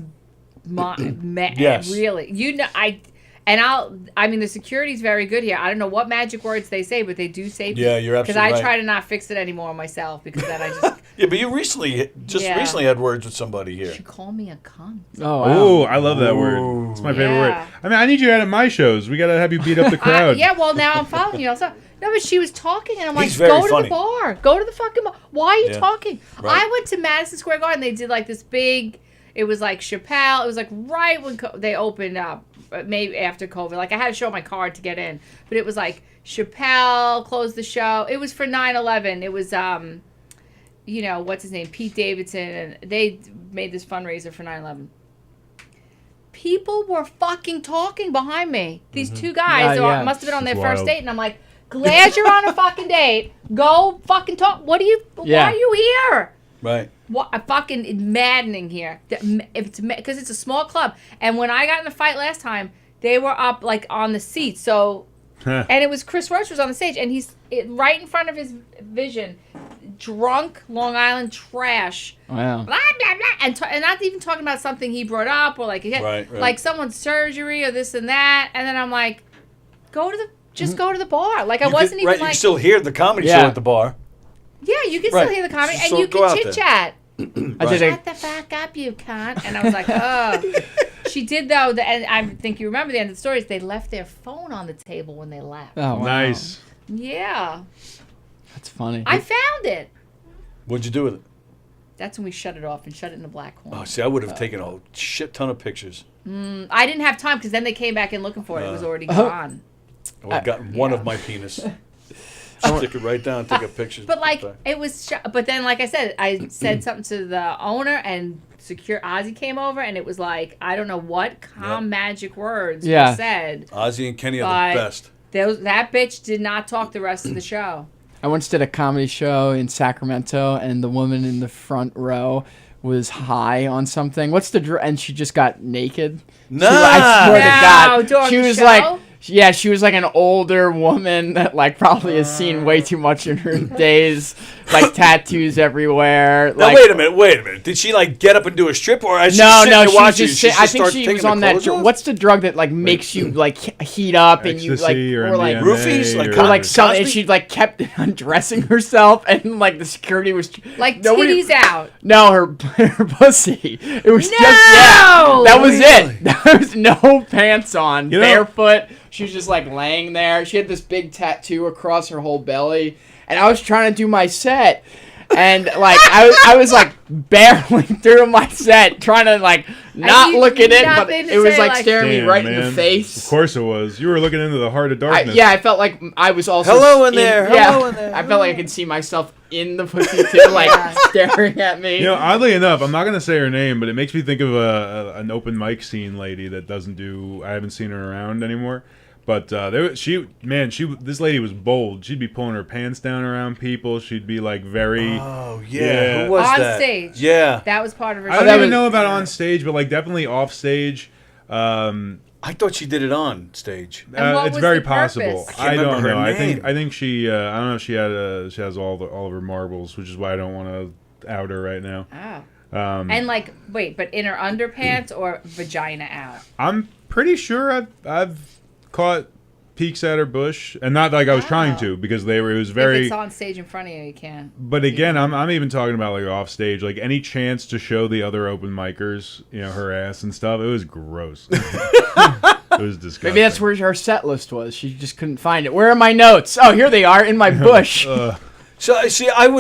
yes. Really. You know, I mean, the security's very good here. I don't know what magic words they say, but they do say. Yeah, you're absolutely right. Because I try to not fix it anymore myself, because then I just. Yeah, but you recently had words with somebody here. She called me a cunt. Oh, wow. I love that word. It's my favorite word. I mean, I need you out at my shows. We gotta have you beat up the crowd. Well, now I'm following you. Also, no, but she was talking, and I'm like, go to the bar. Go to the fucking bar. Why are you talking? Right. I went to Madison Square Garden. They did like this big. It was like Chappelle. It was like right when they opened up, maybe after COVID. Like, I had to show my card to get in, but it was like Chappelle closed the show. It was for 9/11. It was what's his name, Pete Davidson, and they made this fundraiser for 9/11. People were fucking talking behind me. These two guys must have been on their first date, and I'm like, glad you're on a fucking date. Go fucking talk. Why are you here? Right. What fucking maddening here. Because it's a small club, and when I got in the fight last time, they were up like on the seats. So, and it was Kris Roach was on the stage, and he's right in front of his vision, drunk Long Island trash. Wow. Blah blah blah, and not even talking about something he brought up or like like someone's surgery or this and that, and then I'm like, go to the bar. Like I wasn't even like. You can still hear the comedy show at the bar. Yeah, you can still hear the comedy, and you can chit chat. Shut the fuck up, you cunt. And I was like, oh. She did, though, and I think you remember the end of the story, is they left their phone on the table when they left. Oh, wow. Nice. Yeah. That's funny. I found it. What'd you do with it? That's when we shut it off and shut it in the black corner. Oh, see, I would have taken a shit ton of pictures. I didn't have time, because then they came back in looking for it. It was already gone. I would have gotten one of my penis. Stick it right down, take a picture. But like it was, but then like I said something to the owner, and Ozzy came over, and it was like I don't know what magic words were said. Ozzy and Kenny are the best. That bitch did not talk the rest of the show. I once did a comedy show in Sacramento, and the woman in the front row was high on something. And she just got naked. No, I swear to God, during she the was show? like. Yeah, she was like an older woman that like probably has seen way too much in her days, like tattoos everywhere. Now Like, wait a minute. Did she like get up and do a strip, or as no, she's no, sitting she there was watching, just. she I think starts she taking was her on that. clothes off? What's the drug that like makes you like heat up and you like Ecstasy or like MDMA Roofies? Like or like some, Cosby? and she like kept undressing herself, and like the security was Like nobody- titties out. No, her pussy. It was No! just that was it. There was no pants on, You know- barefoot. She was just like laying there. She had this big tattoo across her whole belly, and I was trying to do my set, and like I was like barreling through my set, trying to like not you look at it, but nothing to it was say, like like- staring me Damn, right in man. the face. Of course it was. You were looking into the heart of darkness. I felt like I was also Hello in there, hello in there. I felt like I could see myself in the pussy too, like staring at me. You know, oddly enough, I'm not gonna say her name, but it makes me think of an open mic scene lady that doesn't do. I haven't seen her around anymore. But this lady was bold. She'd be pulling her pants down around people. She'd be like very. Oh Yeah. yeah, who was On that? stage. Yeah, That was part of her I don't that even was- know about on stage, but like definitely off stage. I thought she did it on stage. And what It's was very the possible. purpose? I can't I don't remember her know. name. I think she. I don't know if she has all of her marbles, which is why I don't want to out her right now. Oh. And like, wait, but in her underpants or vagina out? I'm pretty sure I've caught peeks at her bush, and not like I was trying to, because it was If very. it's on stage in front of you, you can. But again, I'm even talking about like off stage, like any chance to show the other open micers, her ass and stuff. It was gross. It was disgusting. Maybe that's where her set list was. She just couldn't find it. Where are my notes? Oh, here they are in my bush. So see, how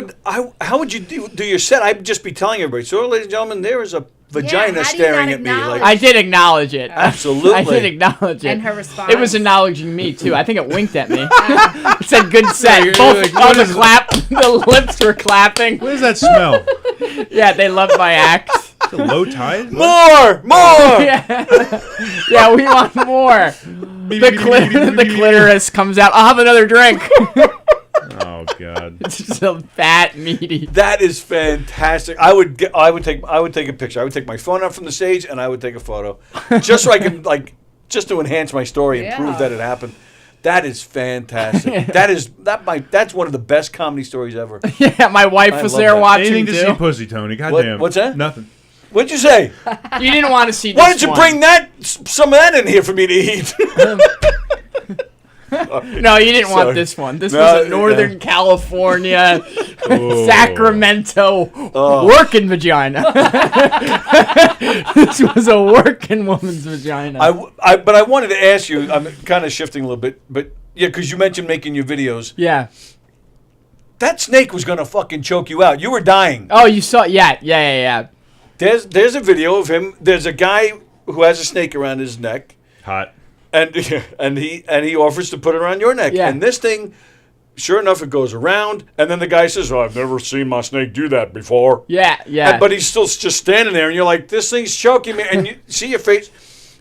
would you do your set? I'd just be telling everybody. So, ladies and gentlemen, there is a vagina how do you staring not at me. acknowledge- Like, I did acknowledge it. Absolutely. I did acknowledge it. And her response? It was acknowledging me too. I think it winked at me. It said good set. you're Both like, what the is it? clap, the lips were clapping. What does that smell? Yeah, they loved my act. It's a low tide. more. Yeah, we want more. The clitoris comes out. I'll have another drink. Oh God. It's just a fat, meaty. That is fantastic. I would take a picture. I would take my phone out from the stage and I would take a photo, just so I can just to enhance my story and prove Yeah. that it happened. That is fantastic. That's one of the best comedy stories ever. Yeah, my wife I was love there that. watching Anything to see too. pussy, Tony. Goddamn. What's that? Nothing. What'd you say? You didn't want to see this Why don't you one. bring some of that in here for me to eat? No, you didn't want Sorry. this one. This No, was a Northern California, Oh. Sacramento working vagina. This was a working woman's vagina. But I wanted to ask you. I'm kind of shifting a little bit, but yeah, because you mentioned making your videos. Yeah. That snake was gonna fucking choke you out. You were dying. Oh, you saw? Yeah. There's a video of him. There's a guy who has a snake around his neck, Hot. and he offers to put it around your neck. Yeah. And this thing, sure enough, it goes around. And then the guy says, "Oh, I've never seen my snake do that before." Yeah. But he's still just standing there, and you're like, "This thing's choking me," and you see your face.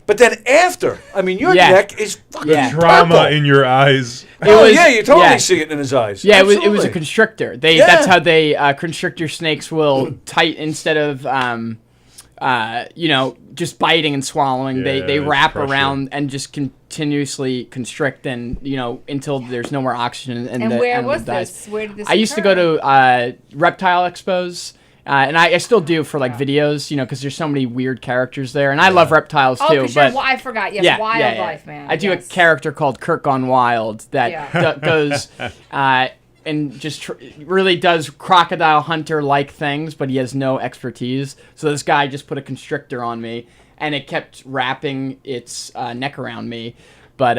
But then after, I mean, your Yeah. neck is fucking Yeah. Trauma purple. in your eyes. Oh was- yeah, you totally yeah. see it in his eyes. Yeah, it was a Absolutely. constrictor. Yeah. That's how they constrictor snakes will tight instead of just biting and swallowing. Yeah, They it's wrap pressure. around and just continuously constrict, and until there's no more oxygen. And the where animal was dies. this? Where did this I used to go to reptile expos. And I still do for videos, because there's so many weird characters there, and I love reptiles Oh, too. for sure. But I forgot. Yes, wildlife, man. I do Yes. a character called Kirk Gone Wild that goes and just really does crocodile hunter like things, but he has no expertise. So this guy just put a constrictor on me, and it kept wrapping its neck around me. But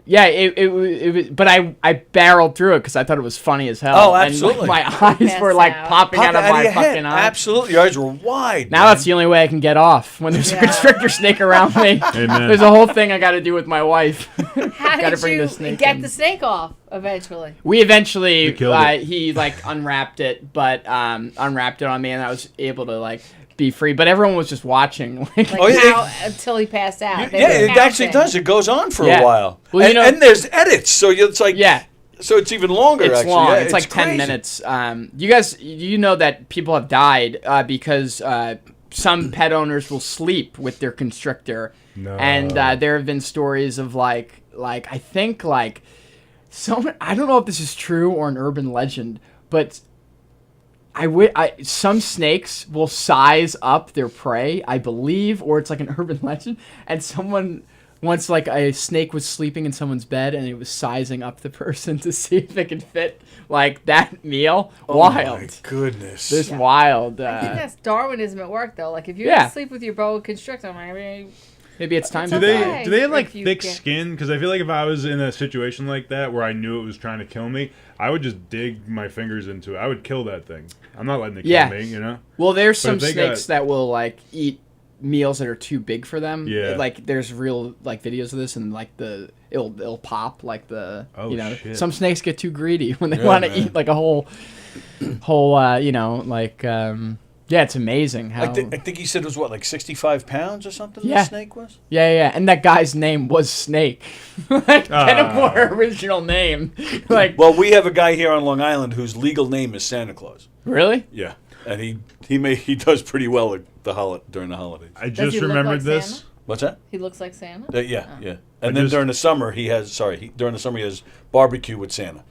it was. But I barreled through it because I thought it was funny as hell. Oh, absolutely. And my eyes were like out. popping out of my your head. fucking eye. Absolutely, your eyes were wide. Now that's the only way I can get off when there's a constrictor snake around me. Amen. There's a whole thing I got to do with my wife. How Gotta did bring you the snake get in. the snake off eventually? We eventually, You killed it. he unwrapped it, but unwrapped it on me, and I was able to be free. But everyone was just watching. Like Oh, yeah, how, until he passed out. They Yeah, were it actually counting. does. It goes on for Yeah. a while. Well, and there's edits, so it's like Yeah. So it's even longer. It's actually. long. Yeah, it's like 10 crazy. minutes. You guys, you know that people have died because some pet owners will sleep with their constrictor. No. And there have been stories of like like I think like I don't know if this is true or an urban legend, but some snakes will size up their prey, I believe, or it's like an urban legend. And someone once, like a snake was sleeping in someone's bed and it was sizing up the person to see if it could fit like that meal. Wild. My goodness. This wild. I think that's Darwinism at work, though. Like if you're Yeah. gonna sleep with your boa constrictor, Maybe it's time It's to okay. die. Do they have like If you thick get- skin? Because I feel like if I was in a situation like that where I knew it was trying to kill me, I would just dig my fingers into it. I would kill that thing. I'm not letting it kill me, you know? Well, there's But some if they snakes got- that will like eat meals that are too big for them. Yeah. Like there's real like videos of this, and like it'll pop like the Oh, you know shit. some snakes get too greedy when they Yeah, want to man. eat like a whole you know like yeah, it's amazing how I think he said it was what, like 65 pounds or something. Yeah. The snake was. yeah, and that guy's name was Snake. Like get a more original name. Like Well, we have a guy here on Long Island whose legal name is Santa Claus. really? Yeah, and he does pretty well at during the holidays. I Does just he look remembered like this. Santa? What's that? He looks like Santa. Yeah. And I then just- during the summer he has barbecue with Santa.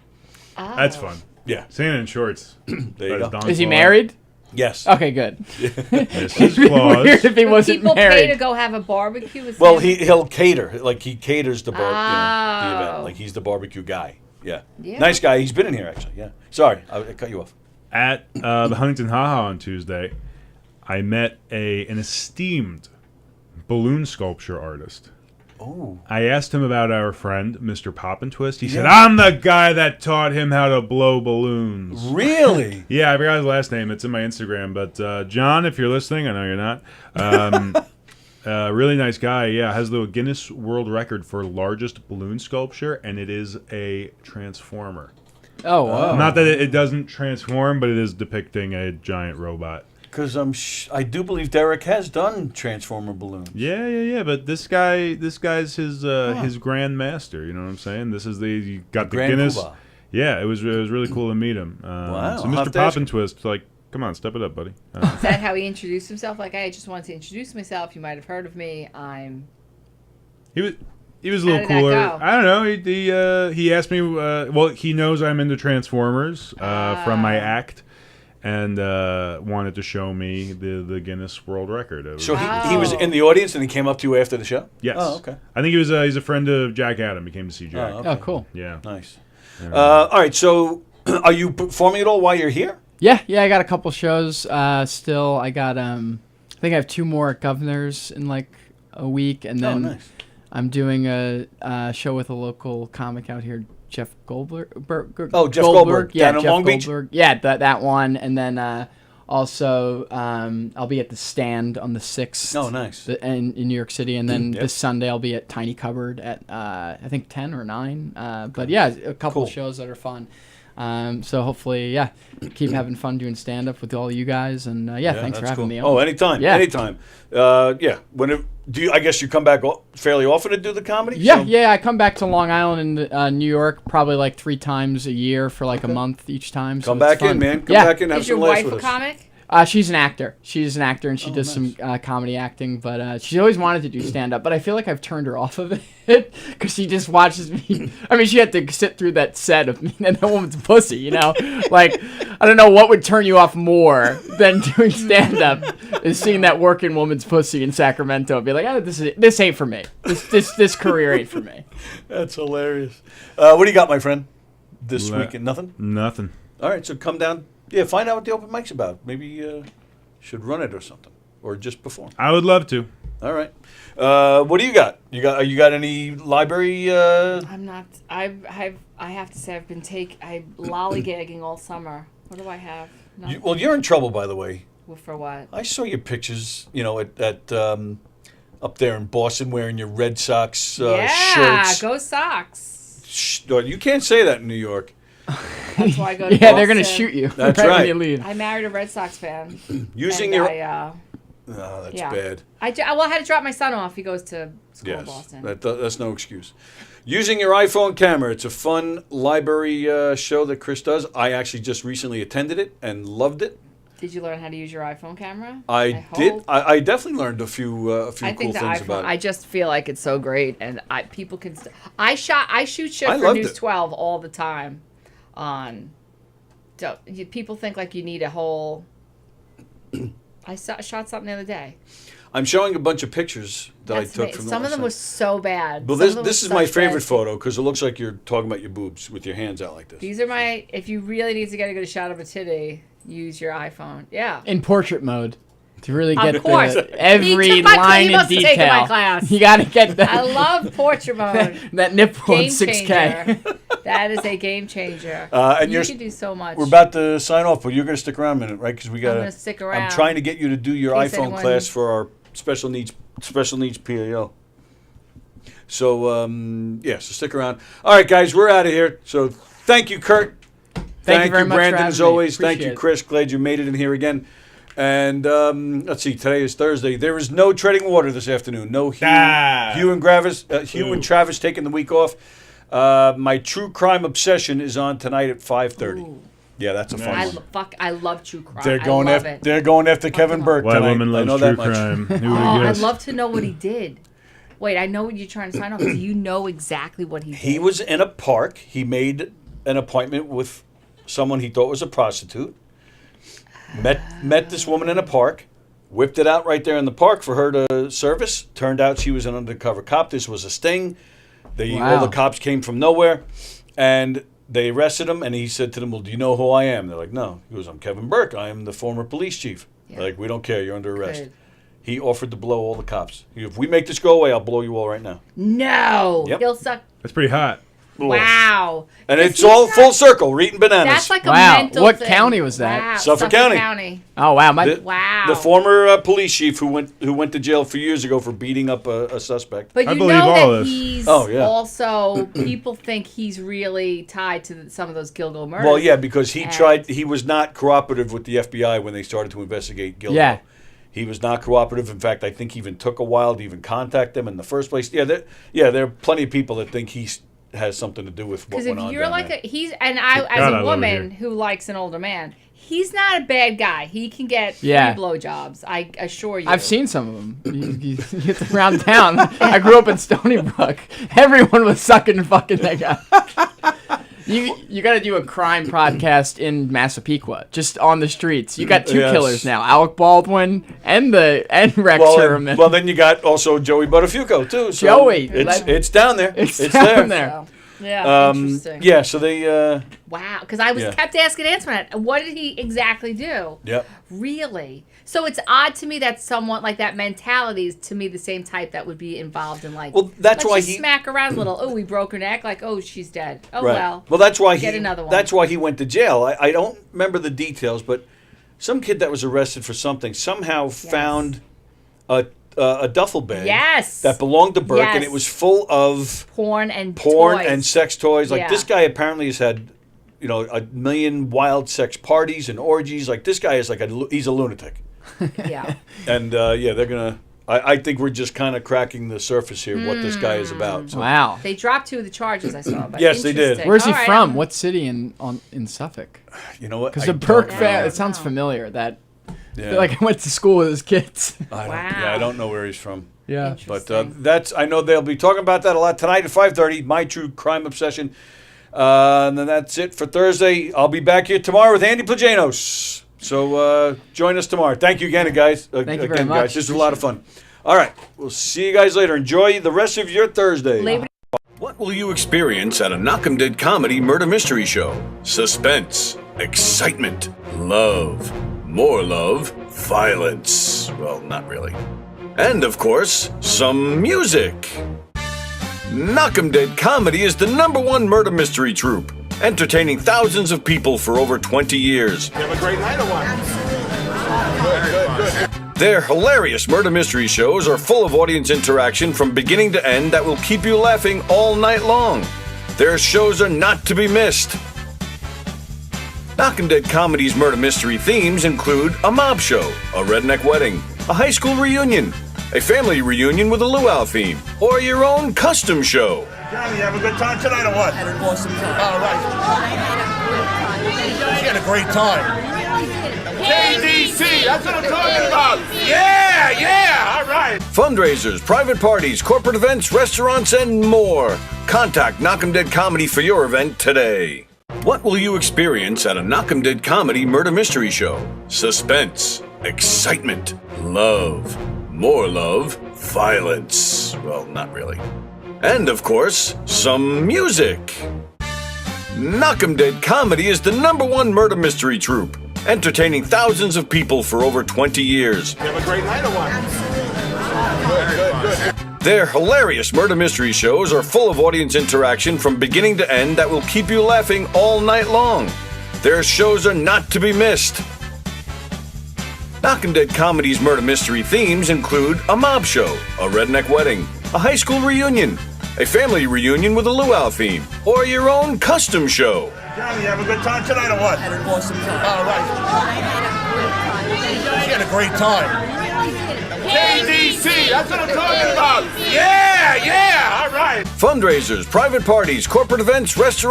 That's fun. Yeah, Santa in shorts. there That you go. Don Is he Claude. married? Yes. Okay, good. This is Weird Claus. if he But wasn't people married. pay to go have a barbecue with Well, Santa? he'll cater, like he caters the the Oh. event, like he's the barbecue guy. Yeah. Yeah. Nice guy. He's been in here actually. Yeah. Sorry, I cut you off. At the Huntington Haha on Tuesday, I met an esteemed balloon sculpture artist. Oh. I asked him about our friend, Mr. Pop and Twist. He said, I'm the guy that taught him how to blow balloons. Really? Yeah, I forgot his last name. It's in my Instagram. But John, if you're listening, I know you're not. Really nice guy. Yeah, has the Guinness World Record for largest balloon sculpture, and it is a transformer. Oh, wow. Not that it doesn't transform, but it is depicting a giant robot. Because I do believe Derek has done Transformer balloons. Yeah. But this guy's his grand master. You know what I'm saying? This is you got the Grand Guinness. Poobah. Yeah, it was really cool to meet him. Wow, So I'll have Mr. to ask Pop and Twist, like, come on, step it up, buddy. Is that how he introduced himself? Like, I just wanted to introduce myself. You might have heard of me. He was a How little did that cooler. go? I don't know. He asked me. Well, he knows I'm into Transformers from my act, and wanted to show me the Guinness World Record. It was- So he was in the audience and he came up to you after the show? yes. Oh, okay. I think he's a friend of Jack Adam. He came to see Jack. Oh, okay. Oh, cool. Yeah. Nice. All right, so are you performing at all while you're here? Yeah, I got a couple shows still. I got I think I have 2 more at Governor's in like a week, and then nice. I'm doing a show with a local comic out here, Jeff Goldberg. Jeff Goldberg, Yeah, down in Jeff Long Beach? Goldberg. Yeah, that one, and then also I'll be at the Stand on the 6th. Oh, nice. In New York City, and then Yep. this Sunday I'll be at Tiny Cupboard at I think 10 or 9. But yeah, a couple Cool. shows that are fun. So hopefully, keep having fun doing stand up with all you guys, and thanks for that's having cool. me on. Oh, anytime. Yeah. Anytime. I guess you come back fairly often to do the comedy? Yeah, So- yeah. I come back to Long Island and New York probably like 3 times a year for like a month each time. So Come it's back in, fun. man. Come Yeah. back in, have Is some your laughs wife with a us. comic? She's an actor. She's an actor, and she does some comedy acting. But she always wanted to do stand up. But I feel like I've turned her off of it because she just watches me. I mean, she had to sit through that set of me and that woman's pussy. You know, like I don't know what would turn you off more than doing stand up is seeing that working woman's pussy in Sacramento and be like, this ain't for me. This career ain't for me. That's hilarious. What do you got, my friend, this Le- weekend? Nothing? Nothing. All right, so come down. Yeah, find out what the open mic's about. Maybe should run it or something, or just perform. I would love to. All right. What do you got? You got any library? I'm not. I have to say I've been lollygagging all summer. What do I have? Nothing. Well, you're in trouble, by the way. Well, for what? I saw your pictures. at up there in Boston wearing your Red Sox shirts. Go Sox. You can't say that in New York. That's why I go to Yeah, they're gonna Boston. shoot you. That's right right. when you leave. I married a Red Sox fan. Using and your. that's Bad. I had to drop my son off. He goes to school in Yes, Boston. that's no excuse. Using your iPhone camera. It's a fun library show that Kris does. I actually just recently attended it and loved it. Did you learn how to use your iPhone camera? I did. I definitely learned a few I cool think the things iPhone. about it. I just feel like it's so great, and people can. I shoot shit I for loved News it. 12 all the time. People think like you need a whole. I shot something the other day. I'm showing a bunch of pictures that I That's took ama- from the Some of them were website. so bad. Well, Some of them this were is my such favorite bad- photo because it looks like you're talking about your boobs with your hands out like this. These are my. If you really need to get a good shot of a titty, use your iPhone. Yeah. In portrait mode. To really Of get course. every He took my- line he in must have taken detail. my class. You got to get that. I love portrait mode. that nipple in Game 6K. changer. That is a game changer. And you you're- can do so much. We're about to sign off, but you're going to stick around a minute, right? Because we got gonna stick around. I'm trying to get you to do your In case iPhone anyone- class for our special needs PAL. So so stick around. All right, guys, we're out of here. So thank you, Kurt. Thank you very much for Brandon, having as me. always. Thank Appreciate you, it. Chris. Glad you made it in here again. And let's see, today is Thursday. There is no treading water this afternoon. No Hugh and Travis taking the week off. My true crime obsession is on tonight at 5:30. Yeah, that's a fun one. I love true crime. They're I going love after it. they're going after Kevin Burke White tonight. woman I loves know true that much. crime. Knew what Oh, he I'd is. love to know what he did. Wait, I know what you're trying to sign off. Do you know exactly what he did? He was in a park. He made an appointment with someone he thought was a prostitute. Met this woman in a park. Whipped it out right there in the park for her to service. Turned out she was an undercover cop. This was a sting. All the cops came from nowhere, and they arrested him. And he said to them, "Well, do you know who I am?" They're like, "No." He goes, "I'm Kevin Burke. I am the former police chief." Yeah. They're like, "We don't care. You're under arrest." Good. He offered to blow all the cops. If we make this go away, I'll blow you all right now. No. Yep. He'll suck. That's pretty hot. Wow. And Is it's he all not- full circle. We're eating bananas. That's like a Wow. mental What thing. county was that? Wow. Suffolk County. Oh, wow. Wow. The former police chief who went to jail a few years ago for beating up a suspect. But I you believe know all that this. he's Oh, yeah. also, people think he's really tied to some of those Gilgo murders. Well, yeah, because he And- he was not cooperative with the FBI when they started to investigate Gilgo. Yeah. He was not cooperative. In fact, I think he even took a while to even contact them in the first place. There are plenty of people that think he has something to do with what Because went if on you're down like there. as God, I a love it woman here. who likes an older man, he's not a bad guy. He can get free Yeah. blowjobs. I assure you. I've seen some of them. You get them around town. I grew up in Stony Brook. Everyone was sucking fucking that guy. You got to do a crime podcast in Massapequa, just on the streets. You got two Yes. killers now: Alec Baldwin and Rex Sherman. Well, then you got also Joey Buttafuoco too. So Joey, it's down there. It's there. down there. Yeah, interesting. Yeah, so they. Wow, because I was Yeah. kept asking Antoinette, what did he exactly do? Yep. Really? So it's odd to me that someone like that mentality is to me the same type that would be involved in like. Well, that's let's why just he- smack around a little. Oh, we broke her neck. Like, oh, she's dead. Oh Right. well. that's why get another one. That's why he went to jail. I don't remember the details, but some kid that was arrested for something somehow found a duffel bag Yes. that belonged to Burke, and Yes. it was full of porn and porn toys. and sex toys. Like Yeah. this guy apparently has had, a million wild sex parties and orgies. Like this guy is he's a lunatic. Yeah. And they're gonna. I think we're just kind of cracking the surface here what this guy is about. So. Wow. They dropped 2 of the charges I saw. But Yes, they did. interesting. Where's he All right, from? I'm- What city in Suffolk? You know what? Because I the Burke don't family. know. It sounds familiar. That I Yeah. feel like I went to school with his kids. I don't know where he's from. Yeah. But I know they'll be talking about that a lot tonight at 5:30. My True Crime Obsession. And then that's it for Thursday. I'll be back here tomorrow with Andy Plajanos. So join us tomorrow. Thank you again, guys. Thank you very much. Guys. This was a lot of fun. All right. We'll see you guys later. Enjoy the rest of your Thursday. What will you experience at a Knockem Dead Comedy Murder Mystery Show? Suspense, excitement, love, more love, violence. Well, not really. And of course, some music. Knockem Dead Comedy is the #1 murder mystery troupe, entertaining thousands of people for over 20 years. Have a great night or what? Their hilarious murder mystery shows are full of audience interaction from beginning to end that will keep you laughing all night long. Their shows are not to be missed. Knockem Dead Comedy's murder mystery themes include a mob show, a redneck wedding, a high school reunion, a family reunion with a luau theme, or your own custom show. Johnny, you have a good time tonight or what? Had an awesome time. All right. I had a good time. She had a great time. KDC, that's what I'm talking about. Yeah, all right. Fundraisers, private parties, corporate events, restaurants, and more. Contact Knockem Dead Comedy for your event today. What will you experience at a Knockem Dead Comedy murder mystery show? Suspense, excitement, love, more love, violence. Well, not really. And, of course, some music. Knockem Dead Comedy is the #1 murder mystery troupe, entertaining thousands of people for over 20 years. You have a great night or what? Good. Their hilarious murder mystery shows are full of audience interaction from beginning to end that will keep you laughing all night long. Their shows are not to be missed. Knockem Dead Comedy's murder mystery themes include a mob show, a redneck wedding, a high school reunion, a family reunion with a luau theme, or your own custom show. Johnny, you have a good time tonight or what? Had an awesome time. All right. She had a great time. KDC, that's what I'm talking about. Yeah, all right. Fundraisers, private parties, corporate events, restaurants,